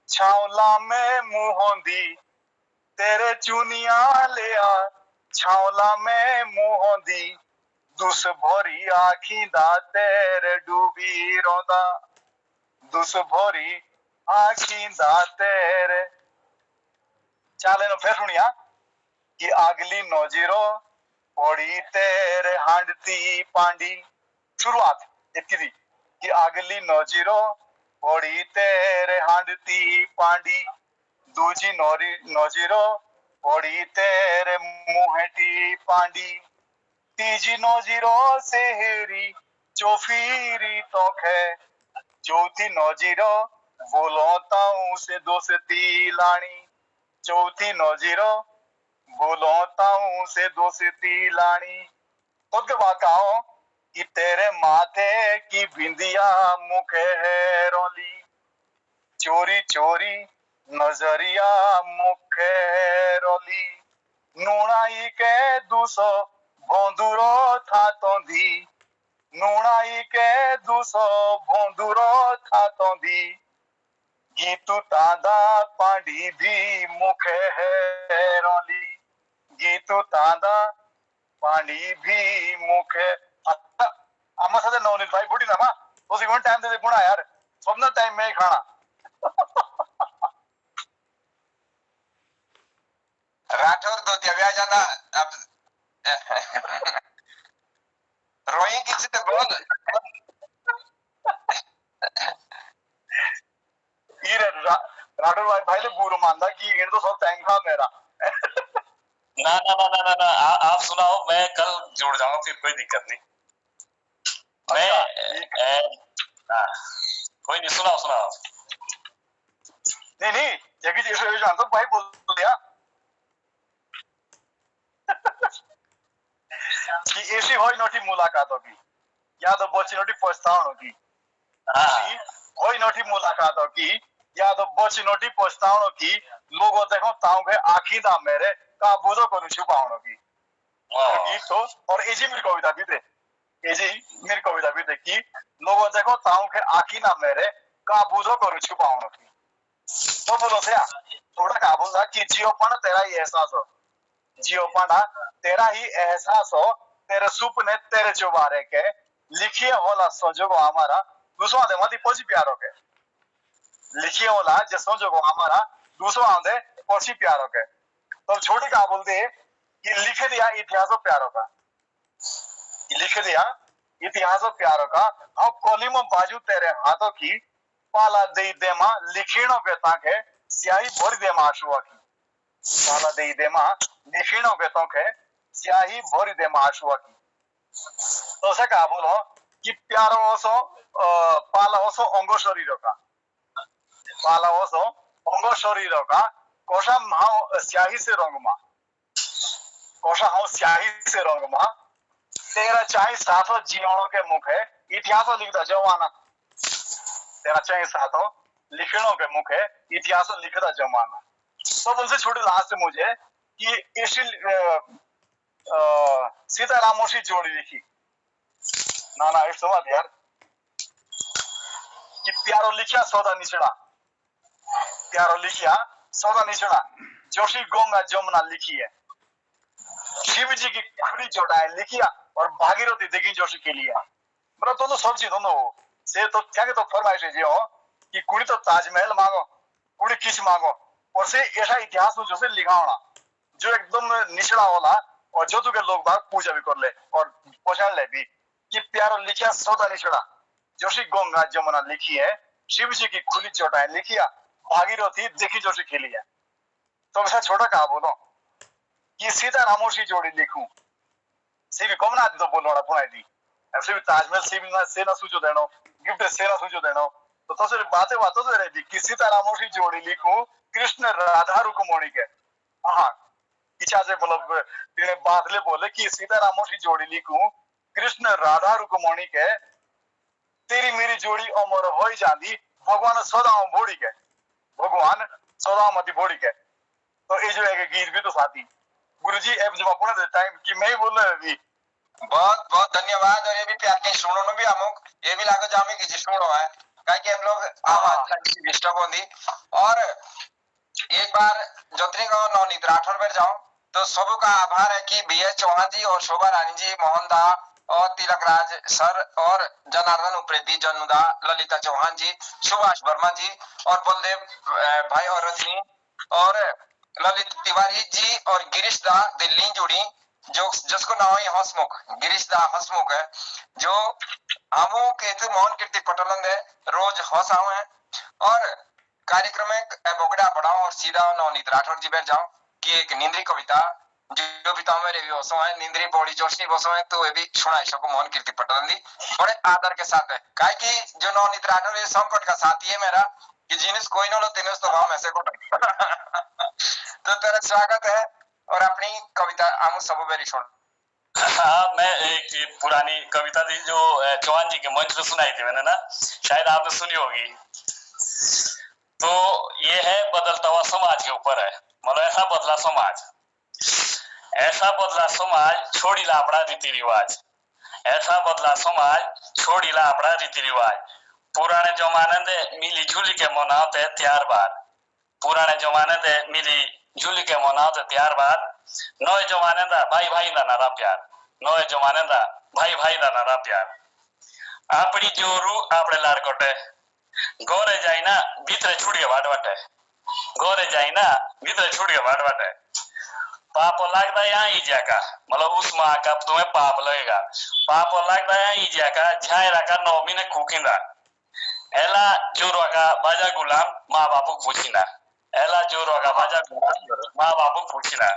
छावला में मुहोंदी तेरे चुनिया लिया छावला में मुहोंदी दुस भोरी आखी दा तेरे डूबी रोंदा दुस भोरी आखी दा तेरे चाले नो फिर सुनिया कि अगली नौजीरो पड़ी तेरे हांडती पांडी शुरुआत इतनी थी कि अगली नौजीरो पड़ी तेरे हांडती पांडी दूजी नौजीरो पड़ी तेरे मुहेटी पांडी तीजी नौजीरो सेहरी चौफीरी तोखे चौथी नौजीरो बोलो ताऊ से दोस्ती लानी चौथी नौजीरो बोलो ताऊ से दोस्ती लानी उसके बाद कहो कि तेरे माथे की बिंदिया मुखे है रोली चोरी चोरी नजरिया मुखे है रोली नूणाई के दूसो भोंदुरो था तो दी नूणाई के दूसो भोंदुरो था तो दी गीतु तांदा पांडी भी मुखे है रोली गीतु तांदा पांडी भी मुखे अम्मा साथे नवनीत भाई बुढ़ी ना मां तो सीवन टाइम दे पुणा यार सबना टाइम में ही खाना राठौर दो त्याव्या जाना अब ना ना ना ना ना ना आप सुनाओ, मैं कल जुड़ जाऊंगा, फिर कोई दिक्कत नहीं। हाँ, कोई नहीं, सुनाओ सुनाओ। नहीं यही चीज जानता भाई बोल दिया कि ऐसी हो नोटी मुलाकात होगी, या तो बची नोटी पछतावन होगी। ऐसी हो नोटी मुलाकात होगी, या तो बची नोटी पछतावन होगी। लोगों देखो ताऊ के आखी दा मेरे का बुझो को छुपावन होगी। गीत तो और ऐसी मेरी कविता भी थे, ऐसी मेरी कविता भी थे कि लोगों देखो ताऊ के आखी ना मेरे का बुझो को छुपावन होगी। तो बोलो से थोड़ा का बोला कि जियोपन तेरा ही एहसास हो, जियोपना तेरा ही एहसास हो, तेरे सुपने तेरे चुबारे के लिखिए होला संजोगो हमारा दूसरा दे मती पोची प्यारो के, लिखिए होला जो संजोगो हमारा दूसरा दे पोची प्यारो के। तो छोटी का बोलते कि लिख दिया इतिहासो प्यारो का, लिख दिया इतिहासो प्यारो का। हम कोलिमो बाजू तेरे हाथों की पाला दे देमा लिखिणों के ताके स्याही भर देमा आशुआ की, पाला दे देमा लिखिणों के ताके स्याही भर देमा आशुआ की। तो से कहा बोलो कि प्यारो ओसो पाला ओसो अंगो शरीर का, पाला ओसो अंगो शरीर का कोशा माओ स्याही से रंगमा, कोशा हाउ स्याही से रंगमा तेरा चाहे साथो जीवनों के मुखे इतिहासो लिखता जवाना, तेरा चाहे साथो लिखनों के मुखे इतिहासो लिखता जमाना। तो उनसे छोटी लास्ट मुझे कि इसी सीतारामोशी जोड़ी लिखी ना ना इस समझ यार कि प्यारो लिखिया सौदा निचड़ा, प्यारो लिखिया सौदा निचड़ा जोशी गंगा जमुना लिखी है, शिव जी की खुली चौटाएं लिखिया और भागीरथी देखी जोशी के लिए। मतलब तो सब चीज दोनों से तो क्या के तो फरमाइश है जी हो कि कुड़ी तो ताजमहल मांगो, कुड़ी किस मांगो, और से ऐसा इतिहास में जो से लिखा होना जो एकदम निचला होला और जो तो के लोग बाहर पूजा भी कर ले और पहचान ले भी कि प्यारो लिखिया सौदा निचड़ा जोशी गंगा जमुना लिखी है, शिव जी की खुली चौटाएं लिखिया भागीरथी देखी जोशी खेली है। तो वैसा छोटा कहा बोलो कि सीतारामोशी जोड़ी लिखूं से भी कम ना तो बोलना पुनाई दी ऐसे भी ताजमहल से भी ना से ना सूझो देनो गिफ्ट से ना सूझो देनो तो से बातें बातों तो रहती कि सीतारामोशी जोड़ी लिखूं कृष्ण राधा रुक्मणी के। हाँ इच्छा से मतलब तेरे बादले बोले कि सीतारामोशी जोड़ी लिखूं कृष्ण राधा रुक्मणी के तेरी मेरी जोड़ी अमर हो जाती भगवान सदा बोड़ी के, भगवान सदा मती बोड़ी के। तो ये जो एक गीत भी तो साथी गुरुजी ऐप जब अपने टाइम कि मैं ही बोल रहा अभी। बहुत बहुत धन्यवाद। और ये भी प्यार के सुनो भी अमुक ये भी लागो जामे कि जी सुनो है काहे कि हम लोग आवाज लगी डिस्टर्ब होंदी। और एक बार जोतरी को नवनीत राठौर पर जाओ तो सबों का आभार है कि बीएस चौहान जी और शोभा रानी जी, मोहन दा और तिलक राज सर और जनार्दन उप्रेती, जन्मदा, ललिता चौहान जी, सुभाष वर्मा जी और बलदेव भाई और रजनी और ललित तिवारी जी और गिरीश दा दिल्ली जुड़ी जो जिसको नाम है हसमुख, गिरीश दा हसमुख है जो हमो के मोहन कीर्ति पटलन है रोज हंसाओ है। और कार्यक्रम में बोगड़ा बढ़ाओ और सीधा नवनीत राठौर जी बैठ जाओ कि एक निंद्री कविता जो भी तो मेरे भी होसो है निंद्री बॉडी जोशनी बसो है तो ये भी सुनाई सको मोहन कीर्ति पटलन दी बड़े आदर के साथ है। काहे कि जो नवनीत राठौर ये संकट का साथी है मेरा कि जिनिस कोई ना लो तिनिस तो हम ऐसे को तो तेरा स्वागत है और अपनी कविता आमू सब बेरी सुन। हाँ, मैं एक पुरानी कविता थी जो चौहान जी के मंच पे सुनाई थी मैंने ना, शायद आपने सुनी होगी। तो ये है बदलता हुआ समाज के ऊपर है, मतलब ऐसा बदला समाज, ऐसा बदला समाज छोड़ी लापड़ा रीति रिवाज, ऐसा बदला समाज छोड़ी लापड़ा रीति रिवाज। पुराने जमाने दे मिली झूली के मनाते त्यार बार, पुराने जमाने दे मिली झूली के मनाते त्यार बार। नए जमाने दा भाई भाई दा नारा प्यार, नए जमाने दा भाई भाई दा नारा प्यार। आपड़ी जोरू आपड़े लाड़कोटे गोरे जाई ना भीतरे छुड़िए वाटवाटे, गोरे जाई ना भीतरे छुड़िए वाटवाटे। पाप लगता है यहाँ ईजा का, मतलब उस माँ का तुम्हें पाप लगेगा। पाप लगता है यहाँ ईजा का झाय रखा नौमी ने कुकिंदा एला जोरवा का बाजा गुलाम माँ बापू पूछिना, एला जोरवा का बाजा गुलाम माँ बापू पूछिना।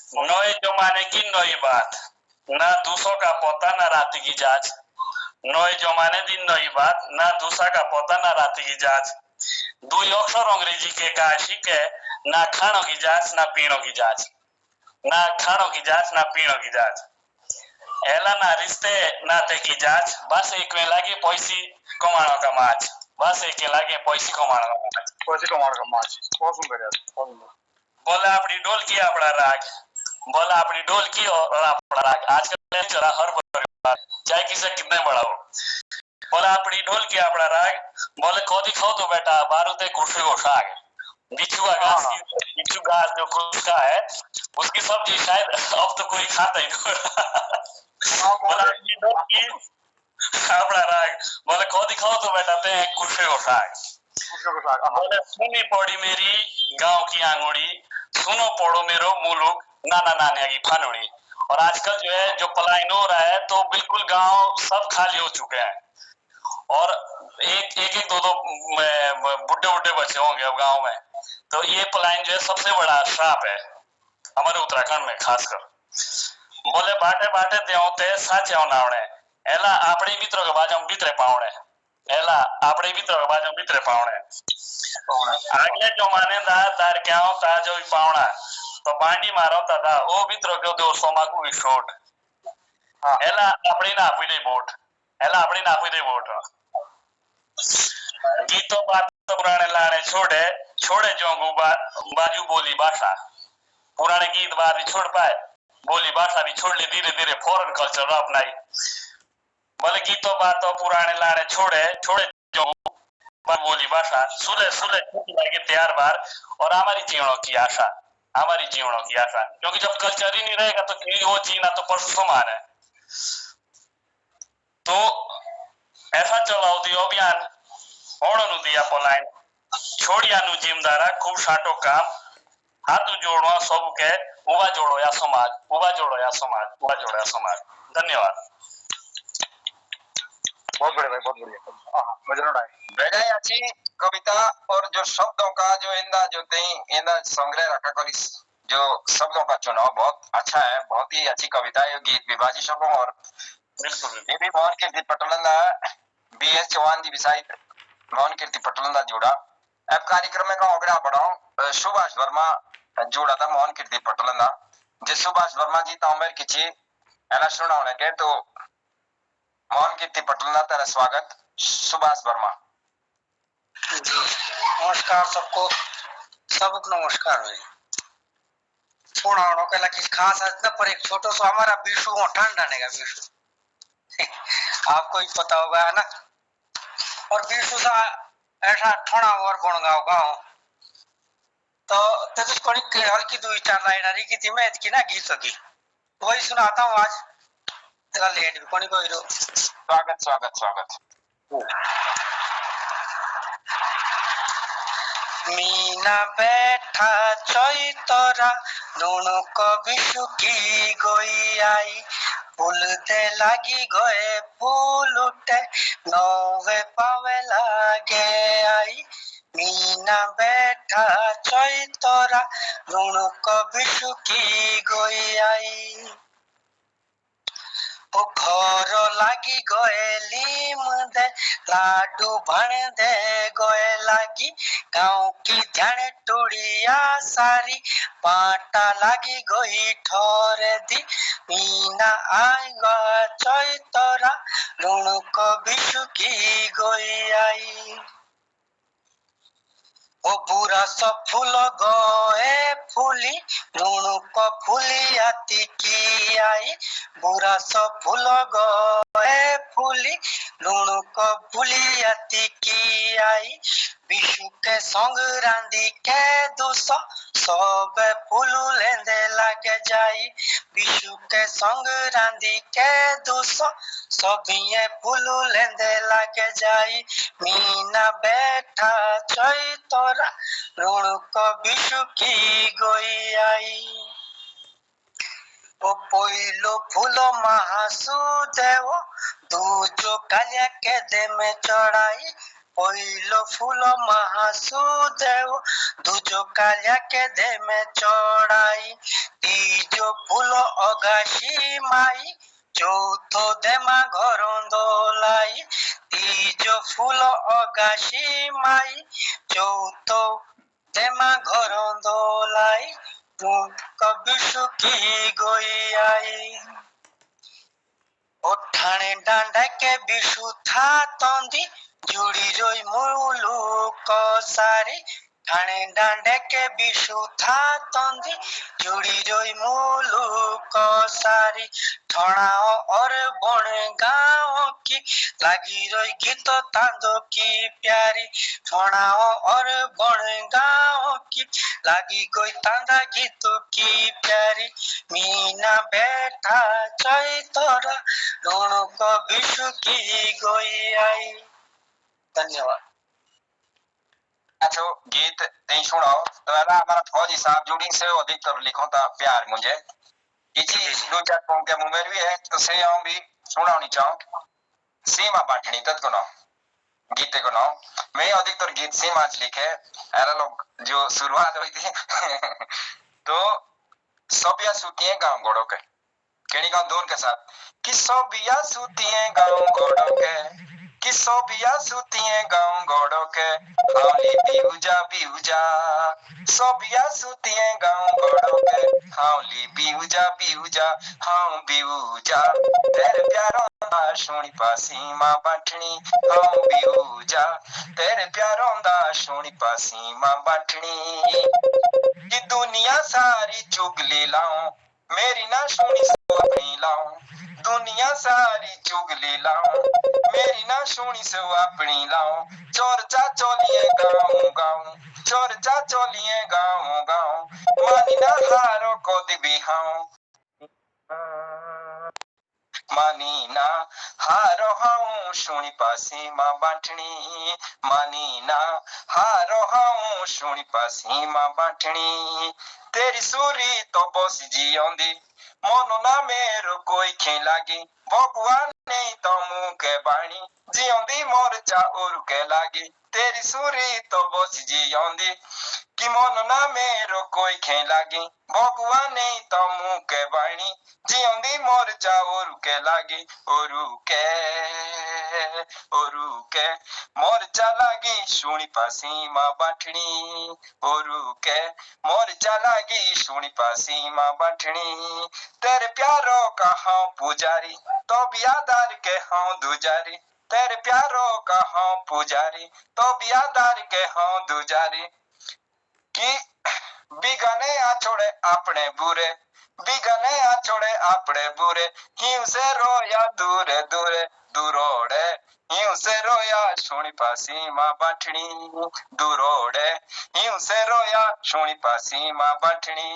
नए जमाने की नई बात, ना दूसरों का पता ना रात की जांच। नए जमाने की नई बात, ना दूसरा का पता ना रात की जांच। दो अक्षर अंग्रेजी के काशिक है, ना खानों की जांच ना पीणों की जांच। ना खानों की जांच ना पीणों की जांच। एला ना रिश्ते नाते की जांच, बस एक में लागे पैसी कमाणों का माच। बस एक लागे पैसी कमाणों का माच। पैसे कमाने का माच बहुत सुंदर यार, बहुत सुंदर। बोला अपनी ढोल की अपना राग, बोला अपनी ढोल की और अपना राग। आजकल चला हर परिवार, चाहे किसे कितने बड़ा हो। बोला अपनी ढोल की अपना राग, बोले खोदी खाओ तो बेटा बारूदे कुर्सी को साग। बिच्छू घास की, बिच्छू घास जो कुछ है उसकी सब्जी शायद अब तो कोई खाता ही नहीं। बोला अपनी ढोल की अपना राग, बोले खोदी खाओ तो बेटा ते कुर्सी को साग। बोले सुनी पड़ी मेरी गांव की आंगुड़ी, सुनो पड़ो मेरो मुलुक नाना नानिया की फानुड़ी। और आजकल जो है जो पलायन हो रहा है तो बिल्कुल गांव सब खाली हो चुके हैं और एक दो बुड्ढे बुड्ढे बच्चे होंगे अब गांव में। तो ये पलायन जो है सबसे बड़ा श्राप है हमारे उत्तराखंड में खासकर। बोले बाटे बाटे देवते साचे नावणे, एला आपणे मित्रों के बाजू में भीतरे पावणे। एला आपणे मित्रों के बाजू में भीतरे पावणे। આગલે જમાને દાર क्या होता जो पावना तो बांडी मारो था ओ मित्रों के दो सोमाकू की शोट। एला अपनी ना आपी दे वोट, एला अपनी ना आपी दे वोट। गीतो बात तो पुराने लाने छोड़े, छोड़े जो बाजू बोली भाषा। पुराने गीत बात भी छोड़ पाए, बोली भाषा भी छोड़ ली धीरे धीरे फॉरेन कल्चर अपनाई। बोले गीतो बात तो पुराने लाने छोड़े, छोड़े जो बोली भाषा। सुले सुले लगे तैयार बार और हमारी जीवनों की आशा, हमारी जीवनों की आशा। क्योंकि जब कल्चर ही नहीं रहेगा तो वो जीना तो पशु समान है। तो ऐसा चलाओ दियो अभियान ओणनु दिया पलायन, छोड़िया नु जिमदारा खूब साटो काम। हाथ जोड़वा सब के उबा जोड़ो या समाज, उबा जोड़ो या समाज, उबा जोड़ो या समाज। धन्यवाद। बहुत बढ़िया भाई, बहुत बढ़िया। मजा बेटा अच्छी कविता और जो शब्दों का जो इंदा जो तेई इंदा संग्रह रखा कर जो शब्दों का चुनाव बहुत अच्छा है, बहुत ही अच्छी कविता है। गीत विभाजी शब्दों और ये भी मोहन कीर्ति पटलंदा बीएस चौहान जी विसाइट मोहन कीर्ति पटलंदा जोड़ा। अब कार्यक्रम में का अगड़ा बढ़ाऊं सुभाष वर्मा जोड़ा था मोहन कीर्ति पटलंदा। जिस सुभाष वर्मा जी तांबर किची एला सुना होने के तो मोहन कीर्ति पटलंदा तेरा स्वागत। सुभाष वर्मा जी नमस्कार सबको, सबको नमस्कार भाई। के ला किस खास आज ना पर एक छोटो सो हमारा विशु हो ठंड आने का विशु आपको ही पता होगा है ना। और विशु सा ऐसा ठोना और बन गाँव गाँव तो तेरे को हल्की दो चार लाइन आ रही की थी मैं की ना गीत की वही सुनाता हूँ आज। तेरा लेट भी कोनी कोई रो। स्वागत स्वागत स्वागत। मीना बैठा चैतरा दोनों कभी सुखी गई आई। फूल दे लागी गए फूल उठे नवे पावे लागे आई। मीना बैठा चैतरा दोनों कभी सुखी गई आई। ओ घर लागी गए लीम दे लाडू भण दे गए लागी। गाँव की ध्यान टोड़िया सारी पाटा लागी गई ठोरे दी। मीना आई गा चैतरा ऋण को बिसुकी गई आई। ओ बुरा सब फूल गए फूली ऋण को फूली आती की आई। बुरा सब फूल गए फूली ऋण को फूली आती की आई। विशु के संग रांधी के दूसो सब फूल लेंदे लगे जाई। विशु के संग रांधी के दूसो सभी फूल लेंदे लगे जाई। मीना बैठा चैतरा ऋण को विशु की गई आई। ओ पहिलो फूलो महासुदेव दूजो कालिया के दे में चढ़ाई। पहिलो फूलो महासुदेव दूजो कालिया के दे में चढ़ाई। तीजो ফুল অগাশি মাই চৌথ দেমা ঘরন্দ লাই তিজ ফুল অগাশি মাই চৌথ দেমা ঘরন্দ লাই কবি সুখী গই আই ওঠানে ডান্ডাকে বিশু থা তন্দি জুড়ি রই মুলুক সারি ठाणे डांडे के बिशु था तंदी जुड़ी रोई मुलुक सारी ठणाओ और बण गाँव की लगी रोई गीत तांदो की प्यारी ठणाओ और बण गाँव की लगी कोई तांदा गीत की प्यारी मीना बैठा चैतरा रणुक बिशु की गोई आई। धन्यवाद। जो गीत नहीं सुनाओ तो हमारा फौजी साहब जुड़ी से अधिकतर लिखो था प्यार मुझे इसी दो चार पंक्ति मुंबई भी है तो से हम भी सुनानी चाहूं सीमा बाटनी तक को ना गीते को ना मैं अधिकतर गीत सीमा लिखे ऐसा लोग जो शुरुआत हुई थी तो सोबिया सुतिए गांव गोड़ो के केनी गांव दोन के साथ कि सोबिया सुतिए गांव गोड़ो के कि सोबिया सुतिए गांव गोड़ो के हाउली बिहुजा सोबिया सुतिए गांव गोड़ो के हाउली बिहुजा हाउ बिहुजा तेरे प्यारों दा सोनी पासी मां बाटनी हाउ बिहुजा तेरे प्यारों दा सोनी पासी मां बाटनी कि दुनिया सारी चुगली लाऊं मेरी ना सोनी अपनी लाऊं दुनिया सारी चुगली लाऊं मेरी ना सोनी से अपनी लाऊं चोर चाचोलिए गाऊं चोर चाचोलिए गाऊं मानी ना हारो को दिबी हाऊं मानी ना हारो हाऊं सोनी पासी मां बाटनी मानी ना हारो हाऊं सोनी पासी मां बाटनी तेरी सूरी तो बस जियोंदी मोनो ना मेरो कोई खेलागी भगवान नहीं तो मुंह के बाणी जियोंदी मोर चा उर के लागी तेरी सूरी तो बस जियोंदी कि मोनो ना मेरो कोई खेलागी भगवान नहीं तो मुंह के बाणी जियोंदी मोर चा उर के लागी उरु के मोर चा लागी सुनी पासी मां बाटनी उरु के मोर चा लागी सुनी पासी मां बाटनी तेरे प्यारो का हाँ पुजारी तो बियादार के हाँ दुजारी तेरे प्यारो का हाँ पुजारी तो बियादार के हाँ दुजारी कि बिगने आ छोड़े अपने बुरे बिगने आ छोड़े अपने बुरे हिम से रोया दूरे दूरे दूरोड़े हिम से रोया सोनी पासी मां बाटनी दूरोड़े हिम से रोया सोनी पासी मां बाटनी।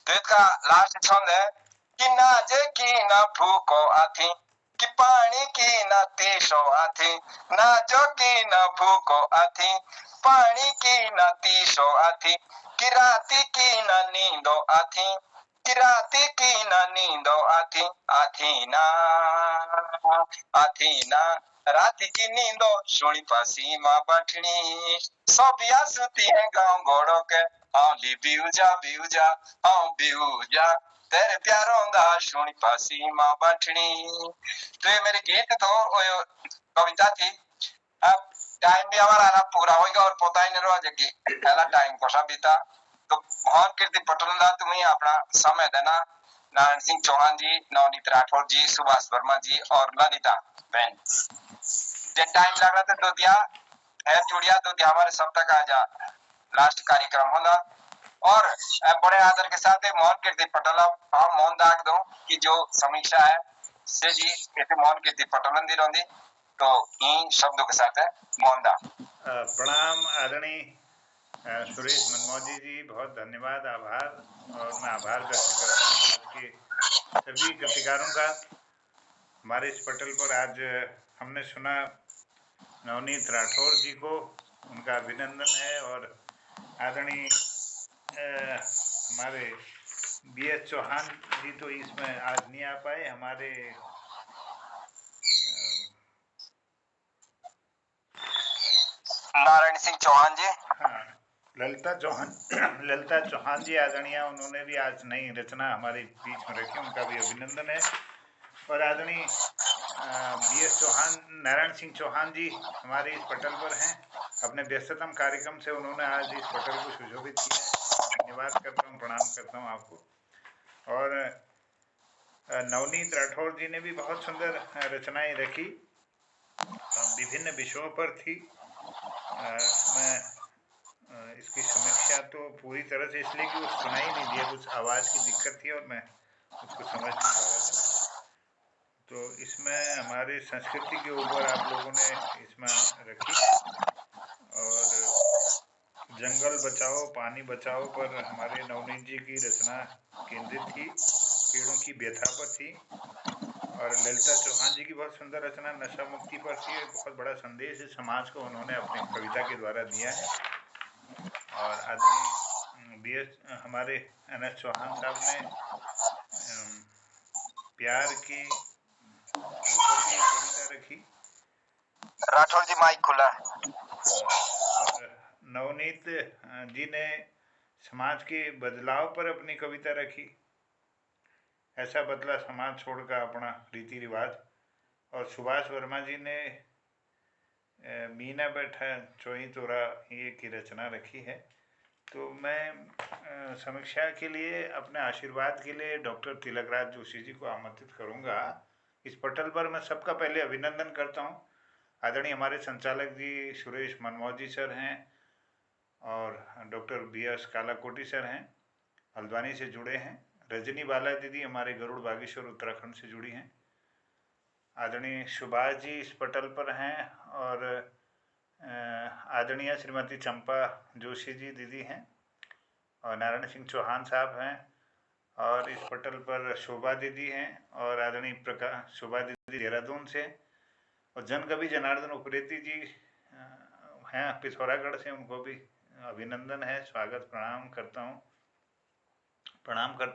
तो इसका लास्ट छंद है कि ना जे की ना भूको आथी कि पानी की ना तीसो आथी ना जो की ना भूको आथी पानी की ना तीसो आथी कि राती की ना नींदो आथी कि राती की ना नींदो आथी आथी ना राती की नींदो सुनी पासी मां बाटनी सोबिया सुती है गांव गोड़ो के हाउली बिहुजा हाउ बिहुजा तेरे प्यारों दा सुनी पासी मां बाटनी। तो ये मेरे गीत तो कविता थी। अब टाइम भी हमारा पूरा होगा और पता ही नहीं रहा कि पहला टाइम कौन बीता तो मोहन कीर्ति पटलदा तुम्हें अपना समय देना नारायण सिंह चौहान जी नवनीत राठौर जी सुभाष वर्मा जी और ललिता बहन जे टाइम लग रहा था दो दिया है जुड़िया दो दिया हमारे सप्ताह का आज लास्ट कार्यक्रम होगा और बड़े आदर के साथ मोहन कीर्ति पटल हम मोहन दाग दो कि जो समीक्षा है से जी कहते मोहन कीर्ति पटलन दी रोंदी तो इन शब्दों के साथ है मोहन दाग प्रणाम आदरणीय सुरेश मनमोजी जी बहुत धन्यवाद आभार और मैं आभार व्यक्त करता हूँ आज के सभी कृतिकारों का। हमारे इस पटल पर आज हमने सुना नवनीत राठौर जी को उनका अभिनंदन है और आदरणीय हमारे BS चौहान जी तो इसमें आज नहीं आ पाए हमारे नारायण सिंह चौहान जी हाँ ललिता चौहान जी आदरणीय, उन्होंने भी आज नई रचना हमारे बीच में रखी, उनका भी अभिनंदन है। और आदरणीय BS चौहान, नारायण सिंह चौहान जी हमारे इस पटल पर हैं। अपने व्यस्ततम कार्यक्रम से उन्होंने आज इस पटल को सुशोभित किया है। धन्यवाद करता हूँ, प्रणाम करता हूँ आपको। और नवनीत राठौर जी ने भी बहुत सुंदर रचनाएं रखी, विभिन्न विषयों पर थी। मैं इसकी समीक्षा तो पूरी तरह से इसलिए कि वो सुनाई नहीं दिया, कुछ आवाज़ की दिक्कत थी और मैं उसको समझ नहीं पा रहा था। तो इसमें हमारे संस्कृति के ऊपर आप लोगों ने इसमें रखी, और जंगल बचाओ पानी बचाओ पर हमारे नवनीत जी की रचना केंद्रित थी, पेड़ों की व्यथा पर थी। और ललिता चौहान जी की बहुत सुंदर रचना नशा मुक्ति पर थी। बहुत बड़ा संदेश इस समाज को उन्होंने अपनी कविता के द्वारा दिया है। और आदरणीय BS हमारे NS चौहान साहब ने प्यार की ऊपर भी एक कविता रखी। राठौर जी माइक खुला है। और नवनीत जी ने समाज के बदलाव पर अपनी कविता रखी, ऐसा बदला समाज छोड़कर अपना रीति रिवाज। और सुभाष वर्मा जी ने मीना बैठा चोई तोरा ये की रचना रखी है। तो मैं समीक्षा के लिए, अपने आशीर्वाद के लिए डॉक्टर तिलकराज जोशी जी को आमंत्रित करूंगा इस पटल पर। मैं सबका पहले अभिनंदन करता हूं। आदरणीय हमारे संचालक जी सुरेश मनमोजी सर हैं, और डॉक्टर BS कालाकोटी सर हैं, हल्द्वानी से जुड़े हैं। रजनी बाला दीदी हमारे गरुड़ बागेश्वर उत्तराखंड से जुड़ी हैं। आदरणीय सुभाष जी इस पटल पर हैं, और आदरणीय श्रीमती चंपा जोशी जी दीदी हैं, और नारायण सिंह चौहान साहब हैं, और इस पटल पर शोभा दीदी हैं, और आदरणीय प्रकाश शोभा दीदी देहरादून से, और जनकवि जनार्दन उप्रेती जी हैं पिथौरागढ़ से, उनको भी अभिनंदन है, स्वागत प्रणाम करता हूँ।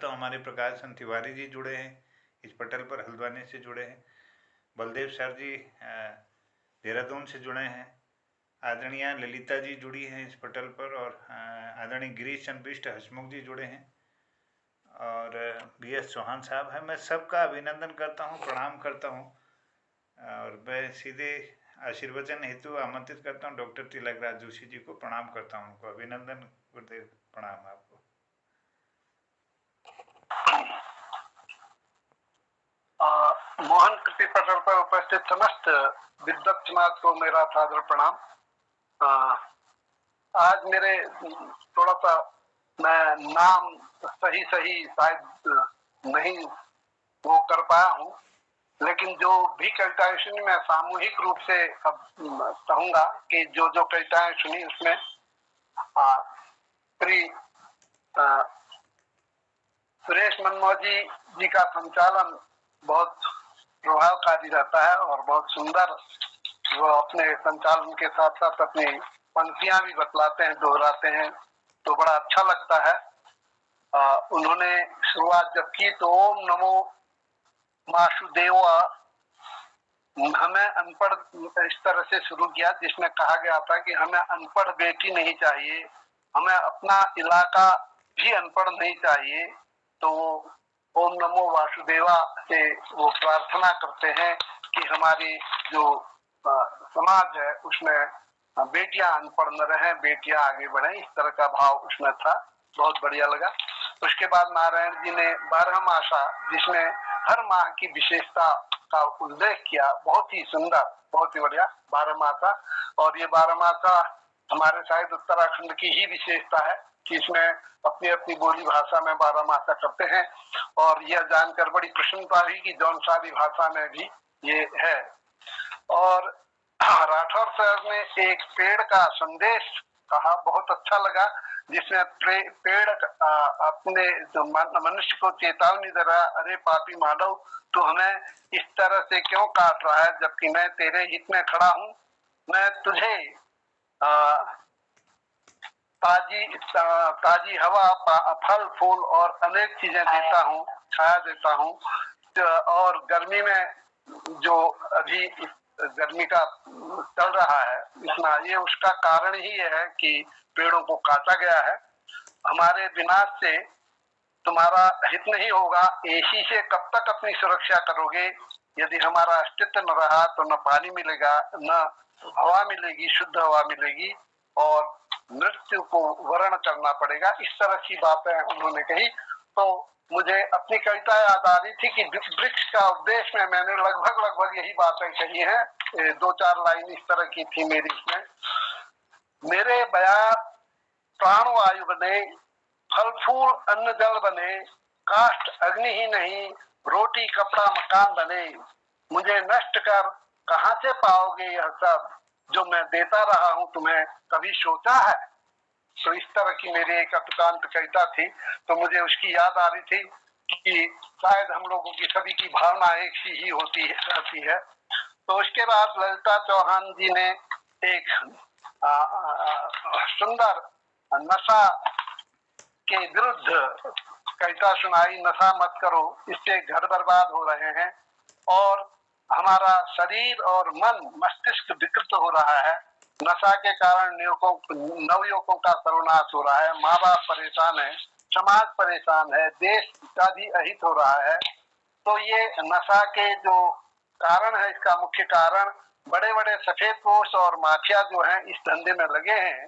हमारे प्रकाश चंद तिवारी जी जुड़े हैं इस पटल पर, हल्द्वानी से जुड़े हैं। बलदेव सर जी देहरादून से जुड़े हैं। आदरणीय ललिता जी जुड़ी हैं इस पटल पर, और आदरणीय गिरीश चंद बिष्ट हसमुख जी जुड़े हैं, और BS चौहान साहब हैं। मैं सबका अभिनंदन करता हूँ, प्रणाम करता हूँ। और मैं सीधे आशीर्वचन हेतु आमंत्रित करता हूँ डॉक्टर तिलकराज जोशी जी को, प्रणाम करता हूँ उनको। अभिनंदन गुरुदेव, प्रणाम आपको। मोहन कृति पटल पर उपस्थित समस्त विद्वत समाज को मेरा सादर प्रणाम। आज मेरे थोड़ा सा मैं नाम सही शायद नहीं वो कर पाया हूँ, लेकिन जो भी कविताएं सुनी मैं सामूहिक रूप से अब कहूंगा कि जो कविताएं सुनी उसमें श्री सुरेश मनमोजी जी का संचालन बहुत प्रभावकारी रहता है, और बहुत सुंदर वो अपने संचालन के साथ साथ अपनी पंक्तियां भी बतलाते हैं, दोहराते हैं, तो बड़ा अच्छा लगता है। उन्होंने शुरुआत जब की तो ओम नमो वासुदेवा, हमें अनपढ़ इस तरह से शुरू किया, जिसमें कहा गया था कि हमें अनपढ़ बेटी नहीं चाहिए, हमें अपना इलाका भी अनपढ़ नहीं चाहिए। तो ओम नमो वासुदेवा से वो प्रार्थना करते हैं कि हमारी जो समाज है उसमें बेटियां अनपढ़ न रहें, बेटियां आगे बढ़ें, इस तरह का भाव उसमें था, बहुत बढ़िया लगा। उसके बाद नारायण जी ने 12 मासा, जिसमें हर माह की विशेषता का उल्लेख किया, बहुत ही सुंदर, बहुत ही बढ़िया 12 मासा। और ये 12 मासा हमारे शायद उत्तराखंड की ही विशेषता है कि इसमें अपनी अपनी बोली भाषा में 12 मासा करते हैं, और यह जानकर बड़ी प्रसन्नता हुई कि जौनसारी भाषा में भी ये है। और राठौर सर ने एक पेड़ का संदेश कहा, बहुत अच्छा लगा, जिसमें पेड़ अपने मनुष्य को चेतावनी दे रहा है, अरे पापी मानव, तू हमें इस तरह से क्यों काट रहा है, जबकि मैं तेरे हित में खड़ा हूँ, मैं तुझे ताजी हवा, फल फूल और अनेक चीजें देता हूँ, छाया देता हूँ। और गर्मी में जो अभी गर्मी का चल रहा है इतना, ये उसका कारण ही ये है कि पेड़ों को काटा गया है। हमारे विनाश से तुम्हारा हित नहीं होगा। एसी से कब तक अपनी सुरक्षा करोगे? यदि हमारा अस्तित्व न रहा तो न पानी मिलेगा, न हवा मिलेगी, शुद्ध हवा मिलेगी, और मृत्यु को वर्ण करना पड़ेगा। इस तरह की बातें उन्होंने कही। तो मुझे अपनी कविता याद आ रही थी कि वृक्ष का उपदेश में मैंने लगभग यही बातें कही हैं। 2-4 लाइन इस तरह की थी मेरी इसमें। मेरे बया प्राण वायु बने, फल फूल अन्न जल बने, काष्ठ अग्नि ही नहीं, रोटी कपड़ा मकान बने। मुझे नष्ट कर कहां से पाओगे यह सब, जो मैं देता रहा हूं तुम्हें कभी सोचा है? तो इस तरह की मेरी एक अतुकांत कविता थी। तो मुझे उसकी याद आ रही थी कि शायद हम लोगों की सभी की भावना एक सी ही रहती है। तो उसके बाद ललिता चौहान जी ने एक सुंदर नशा के विरुद्ध कविता सुनाई। नशा मत करो, इससे घर बर्बाद हो रहे हैं और हमारा शरीर और मन मस्तिष्क विकृत हो रहा है। नशा के कारण नवयुवकों का सर्वनाश हो रहा है, माँ बाप परेशान है, समाज परेशान है, देश का भी अहित हो रहा है। तो ये नशा के जो कारण है, इसका मुख्य कारण बड़े बड़े सफेदपोश और माफिया जो हैं इस धंधे में लगे हैं।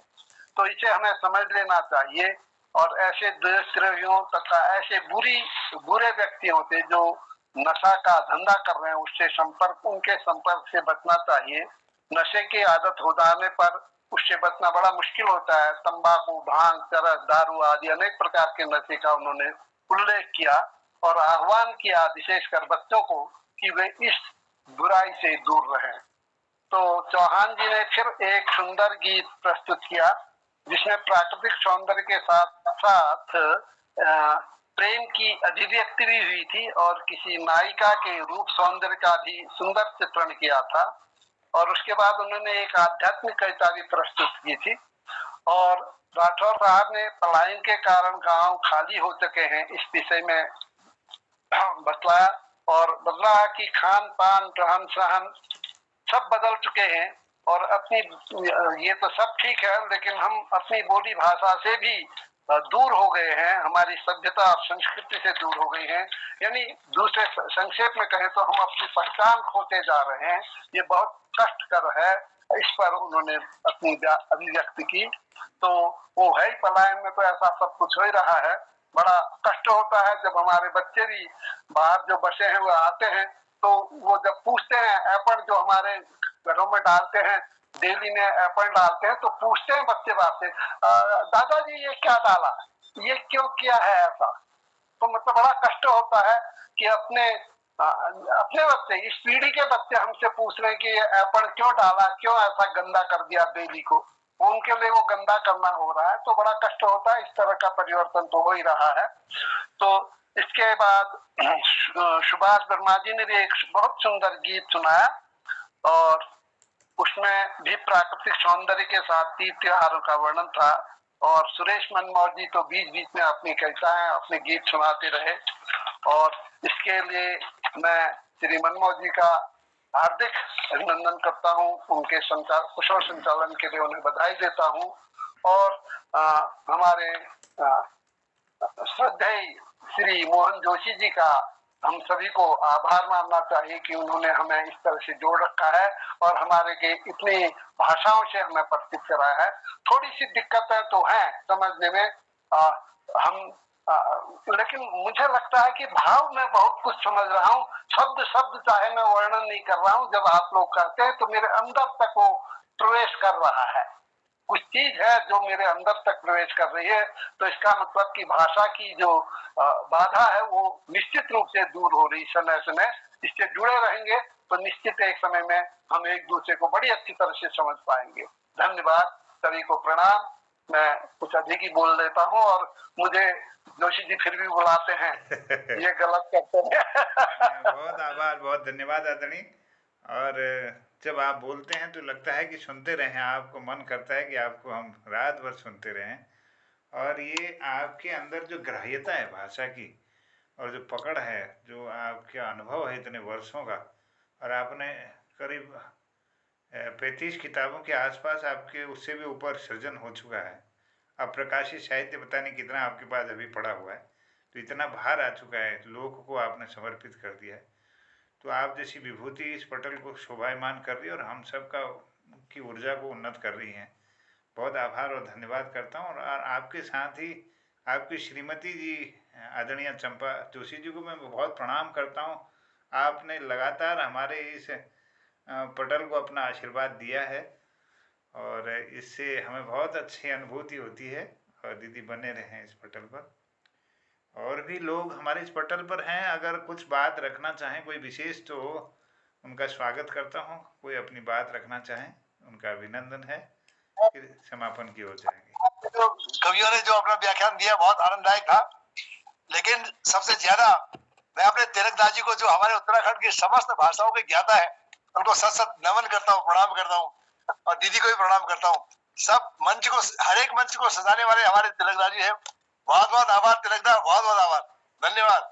तो इसे हमें समझ लेना चाहिए और ऐसे देशद्रोहियों तथा ऐसे बुरे व्यक्तियों से जो नशा का धंधा कर रहे हैं उनके संपर्क से बचना चाहिए। नशे की आदत हो जाने पर उससे बचना बड़ा मुश्किल होता है। तंबाकू, भांग, चरस, दारू आदि अनेक प्रकार के नशे का उन्होंने उल्लेख किया और आह्वान किया विशेषकर बच्चों को कि वे इस बुराई से दूर रहें। तो चौहान जी ने फिर एक सुंदर गीत प्रस्तुत किया जिसमें प्राकृतिक सौंदर्य के साथ साथ प्रेम की अभिव्यक्ति भी हुई थी और किसी नायिका के रूप सौंदर्य का भी सुंदर चित्रण किया था। और उसके बाद उन्होंने एक आध्यात्मिक कविता भी प्रस्तुत की थी। और राठौर साहब ने पलायन के कारण गांव खाली हो चुके हैं इस विषय में बतलाया और बतलाया कि खान पान, रहन सहन सब बदल चुके हैं और अपनी ये तो सब ठीक है, लेकिन हम अपनी बोली भाषा से भी दूर हो गए हैं, हमारी सभ्यता और संस्कृति से दूर हो गए हैं। यानी दूसरे संक्षेप में कहें तो हम अपनी पहचान खोते जा रहे हैं। ये बहुत कष्टकर है। इस पर उन्होंने अपनी अभिव्यक्ति की। तो वो है ही, पलायन में तो ऐसा सब कुछ हो ही रहा है। बड़ा कष्ट होता है जब हमारे बच्चे भी बाहर जो बसे हैं वो आते हैं तो वो जब पूछते हैं एप्पल जो हमारे घरों में डालते हैं, डेली में एप्पल डालते हैं, तो पूछते हैं बच्चे बाप से, दादाजी ये क्या डाला, ये क्यों किया है ऐसा। तो मतलब बड़ा कष्ट होता है कि अपने बच्चे, इस पीढ़ी के बच्चे हमसे पूछ रहे हैं कि ये एप्पल क्यों डाला, क्यों ऐसा गंदा कर दिया डेली को। उनके लिए वो गंदा करना हो रहा है, तो बड़ा कष्ट होता है। इस तरह का परिवर्तन तो हो ही रहा है। तो इसके बाद सुभाष वर्मा जी ने भी एक बहुत सुंदर गीत सुनाया और उसमें भी प्राकृतिक सौंदर्य के साथ तीज त्योहारों का वर्णन था। और सुरेश मनमोहन जी तो बीच बीच में अपनी कविताएं, अपने गीत सुनाते रहे और इसके लिए मैं श्री मनमोहन जी का हार्दिक अभिनंदन करता हूं। उनके कुशल संचालन के लिए उन्हें बधाई देता हूं और हमारे श्रद्धेय श्री मोहन जोशी जी का हम सभी को आभार मानना चाहिए कि उन्होंने हमें इस तरह से जोड़ रखा है और हमारे के इतनी भाषाओं से हमें परिचित कराया है। थोड़ी सी दिक्कतें तो हैं समझने में, लेकिन मुझे लगता है कि भाव में बहुत कुछ समझ रहा हूँ। शब्द चाहे मैं वर्णन नहीं कर रहा हूँ, जब आप लोग कहते हैं तो मेरे अंदर तक वो प्रवेश कर रहा है। कुछ चीज है जो मेरे अंदर तक प्रवेश कर रही है। तो इसका मतलब कि भाषा की जो बाधा है वो निश्चित रूप से दूर हो रही समय समय। इससे जुड़े रहेंगे तो निश्चित एक समय में हम एक दूसरे को बड़ी अच्छी तरह से समझ पाएंगे। धन्यवाद, सभी को प्रणाम। मैं कुछ अधिक ही बोल देता हूँ और मुझे जोशी जी फिर भी बुलाते हैं, ये गलत करते हैं। बहुत आभार, बहुत धन्यवाद आदरणीय। और जब आप बोलते हैं तो लगता है कि सुनते रहें, आपको मन करता है कि आपको हम रात भर सुनते रहें। और ये आपके अंदर जो ग्राह्यता है भाषा की और जो पकड़ है, जो आपका अनुभव है इतने वर्षों का, और आपने करीब 35 किताबों के आसपास आपके, उससे भी ऊपर सृजन हो चुका है। अप्रकाशित साहित्य पता नहीं कितना आपके पास अभी पड़ा हुआ है। तो इतना भार आ चुका है, लोक को आपने समर्पित कर दिया है। तो आप जैसी विभूति इस पटल को शोभायमान कर रही है और हम सब का की ऊर्जा को उन्नत कर रही हैं। बहुत आभार और धन्यवाद करता हूँ। और आपके साथ ही आपकी श्रीमती जी आदरणीय चंपा जोशी जी को मैं बहुत प्रणाम करता हूँ। आपने लगातार हमारे इस पटल को अपना आशीर्वाद दिया है और इससे हमें बहुत अच्छी अनुभूति होती है। और दीदी बने रहें इस पटल पर। और भी लोग हमारे इस पटल पर हैं, अगर कुछ बात रखना चाहें कोई विशेष तो उनका स्वागत करता हूं। कोई अपनी बात रखना चाहें, उनका अभिनंदन है। फिर समापन की ओर जाएंगे। जो कवियों ने जो अपना व्याख्यान दिया बहुत आनंददायक था, लेकिन सबसे ज्यादा मैं अपने तिलकदास जी को, जो हमारे उत्तराखंड की समस्त भाषाओं के ज्ञाता है, उनको सत सत नमन करता हूँ, प्रणाम करता हूँ। और दीदी को भी प्रणाम करता हूँ। सब मंच को, हर एक मंच को सजाने वाले हमारे तिलकदास जी है। बहुत बहुत आभार तिलकदास, बहुत बहुत आभार, धन्यवाद।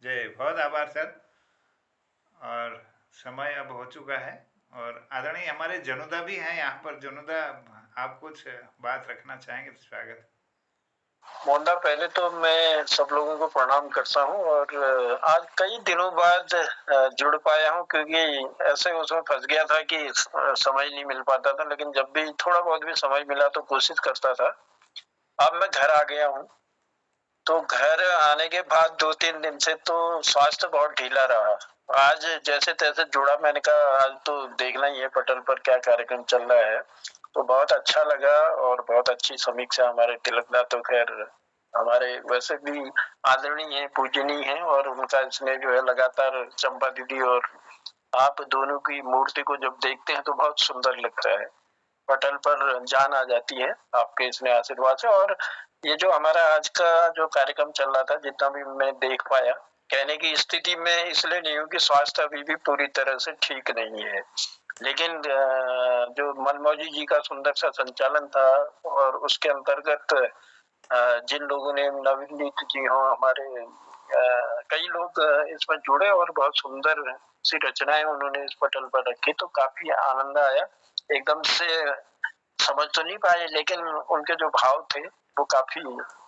जय, बहुत आभार सर। और समय अब हो चुका है और आदरणीय हमारे जनुदा भी हैं यहाँ पर। जनुदा, आप कुछ बात रखना चाहेंगे तो स्वागत। मोंडा, पहले तो मैं सब लोगों को प्रणाम करता हूँ और आज कई दिनों बाद जुड़ पाया हूँ, क्योंकि ऐसे उसमें फंस गया था कि समय नहीं मिल पाता था, लेकिन जब भी थोड़ा बहुत भी समय मिला तो कोशिश करता था। अब मैं घर आ गया हूँ, तो घर आने के बाद 2-3 दिन से तो स्वास्थ्य बहुत ढीला रहा। आज जैसे तैसे जुड़ा, मैंने कहा आज तो देखना ही है पटल पर क्या कार्यक्रम चल रहा है। तो बहुत अच्छा लगा और बहुत अच्छी समीक्षा। हमारे तिलकदास तो खैर हमारे वैसे भी आदरणीय है, पूजनीय है, और उनका इसमें जो है लगातार चंपा दीदी और आप दोनों की मूर्ति को जब देखते हैं तो बहुत सुंदर लगता है। पटल पर जान आ जाती है आपके इसमें आशीर्वाद से। और ये जो हमारा आज का जो कार्यक्रम चल रहा था, जितना भी मैं देख पाया, कहने की स्थिति में इसलिए नहीं हूँ कि स्वास्थ्य अभी भी पूरी तरह से ठीक नहीं है, लेकिन जो मनमौजी जी का सुंदर सा संचालन था और उसके अंतर्गत जिन लोगों ने, नवनीत जी हो हमारे, कई लोग इसमें जुड़े और बहुत सुंदर सी रचनाएं उन्होंने इस पटल पर रखी, तो काफी आनंद आया। एकदम से समझ तो नहीं पाए, लेकिन उनके जो भाव थे वो काफी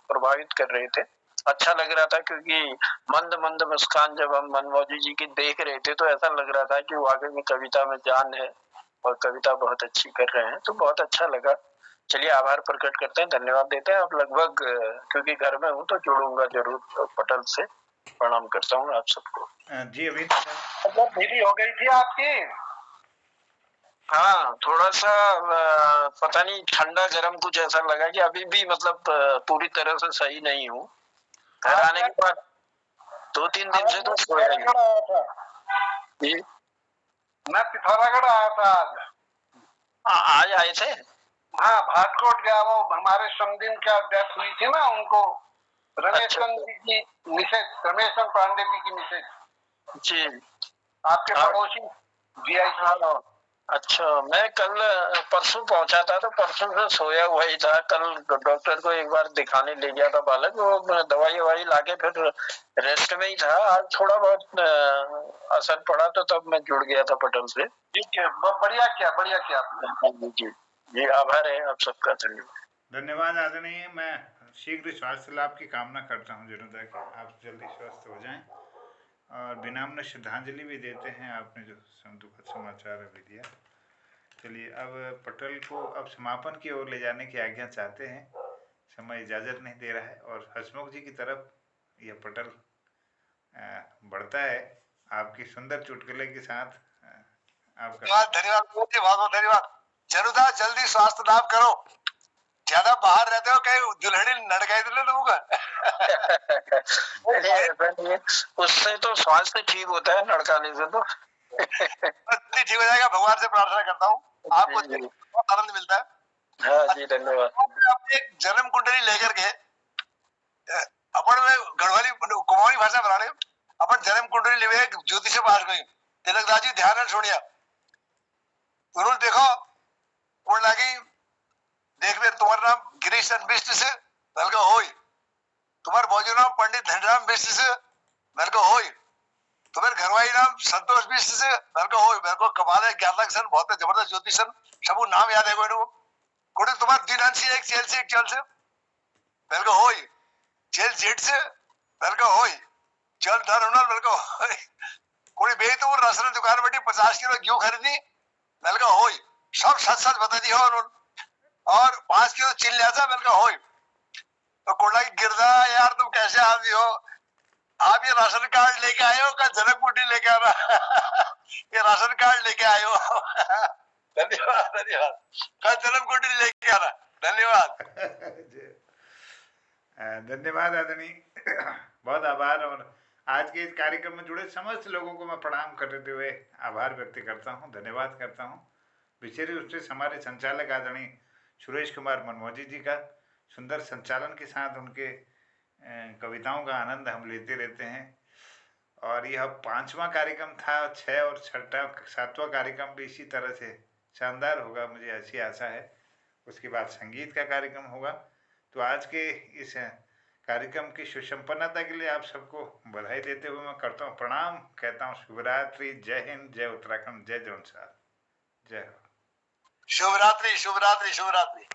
प्रभावित कर रहे थे। अच्छा लग रहा था, क्योंकि मंद मंद मुस्कान जब हम मनमौजी जी की देख रहे थे तो ऐसा लग रहा था कि वाकई में कविता में जान है और कविता बहुत अच्छी कर रहे हैं। तो बहुत अच्छा लगा। चलिए, आभार प्रकट करते हैं, धन्यवाद देते हैं। अब लगभग क्योंकि घर में हूँ तो जुड़ूंगा जरूर पटल से। प्रणाम करता हूँ आप सबको। जी, अभी दीदी हो गई थी आपकी? हाँ, थोड़ा सा पता नहीं ठंडा गर्म कुछ ऐसा लगा कि अभी भी मतलब पूरी तरह से सही नहीं हूँ। घर आने के बाद 2-3 दिन से तो सोया ही हूँ। मैं पिथौरागढ़ आया था आज आए थे? हाँ, भाटकोट गया। वो हमारे समदिन क्या डेथ हुई थी ना, उनको रमेश जी की मिसेज, रमेश पांडे जी की मिसेज जी, आपके पड़ोसी जी आई। हाँ, अच्छा। मैं कल परसों पहुंचा था, तो परसों से सोया हुआ ही था। कल डॉक्टर को एक बार दिखाने ले गया था बालक, वो दवाई ववाई लाके फिर रेस्ट में ही था। आज थोड़ा बहुत असर पड़ा तो तब मैं जुड़ गया था पटल से। ठीक है, बढ़िया किया, बढ़िया किया आपने। जी जी, आभार है आप सबका, धन्यवाद। धन्यवाद आदरणीय। मैं शीघ्र स्वास्थ्य लाभ की कामना करता हूँ जनुदा की, आप जल्दी स्वस्थ हो जाएं। और विनम्र श्रद्धांजलि भी देते हैं आपने जो दुखद समाचार अभी दिया। चलिए, अब पटल को अब समापन की ओर ले जाने की आज्ञा चाहते हैं। समय इजाज़त नहीं दे रहा है और हसमुख जी की तरफ यह पटल बढ़ता है आपकी सुंदर चुटकुले के साथ। आपका धन्यवाद, बहुत बहुत धन्यवाद। जनुदा, जल्दी स्वास्थ्य लाभ करो। ज्यादा बाहर रहते हो, कहीं दुल्हड़ी नड़काई तो लोग। उससे तो स्वास्थ्य ठीक होता है, नड़काने से तो ठीक हो जाएगा। भगवान से प्रार्थना करता हूँ, आपको बहुत आनंद मिलता है। हाँ जी, धन्यवाद। अपनी एक जन्म कुंडली लेकर के अपन में गढ़वाली कुमाऊनी भाषा बनाने, अपन जन्म कुंडली ले ज्योतिष पास गई। तिलकदास जी ध्यान सुनिया, उन्होंने देखो उड़ लगी, देख ले तुम्हारा नाम गिरीश बिष्ट से नलका होई, तुम्हारा भौजी नाम पंडित धनराम बिष्ट से नलका होई, तो मेरे घरवाई नाम संतोष मिश्र से मेरे को कमाल है ज्ञान लग सन बहुत जबरदस्त ज्योतिषन सबू नाम याद है कोई तुम्हारे दिनांशी एक चेल से मेरे को होई चेल जेट से मेरे को होई चल धर मेरे को कोई बे तो वो राशन दुकान बैठी 50 किलो गेहूं खरीदी मेरे को होई सब सच बता दी हो और 5 किलो चिल लिया था मेरे को होई तो कोड़ा की गिरदा यार तुम कैसे आदमी हो आप ये राशन कार्ड लेके आए हो का जनक बूटी लेके आना ये राशन कार्ड लेके आए हो धन्यवाद का जनक बूटी लेके आना धन्यवाद धन्यवाद आदरणीय बहुत आभार। और आज के इस कार्यक्रम में जुड़े समस्त लोगों को मैं प्रणाम करते हुए आभार व्यक्त करता हूँ, धन्यवाद करता हूँ। विशेष रूप से हमारे संचालक आदरणीय सुरेश कुमार मनमोजी जी का सुंदर संचालन के साथ उनके कविताओं का आनंद हम लेते रहते हैं। और यह 5वां कार्यक्रम था, 6 और 7वां कार्यक्रम भी इसी तरह से शानदार होगा, मुझे ऐसी आशा है। उसके बाद संगीत का कार्यक्रम होगा। तो आज के इस कार्यक्रम की सुसंपन्नता के लिए आप सबको बधाई देते हुए मैं करता हूँ प्रणाम, कहता हूँ शुभरात्रि, जय हिंद, जय उत्तराखंड, जय जौनसार, जय हो। शुभरात्रि शुभरात्रि शुभरात्रि।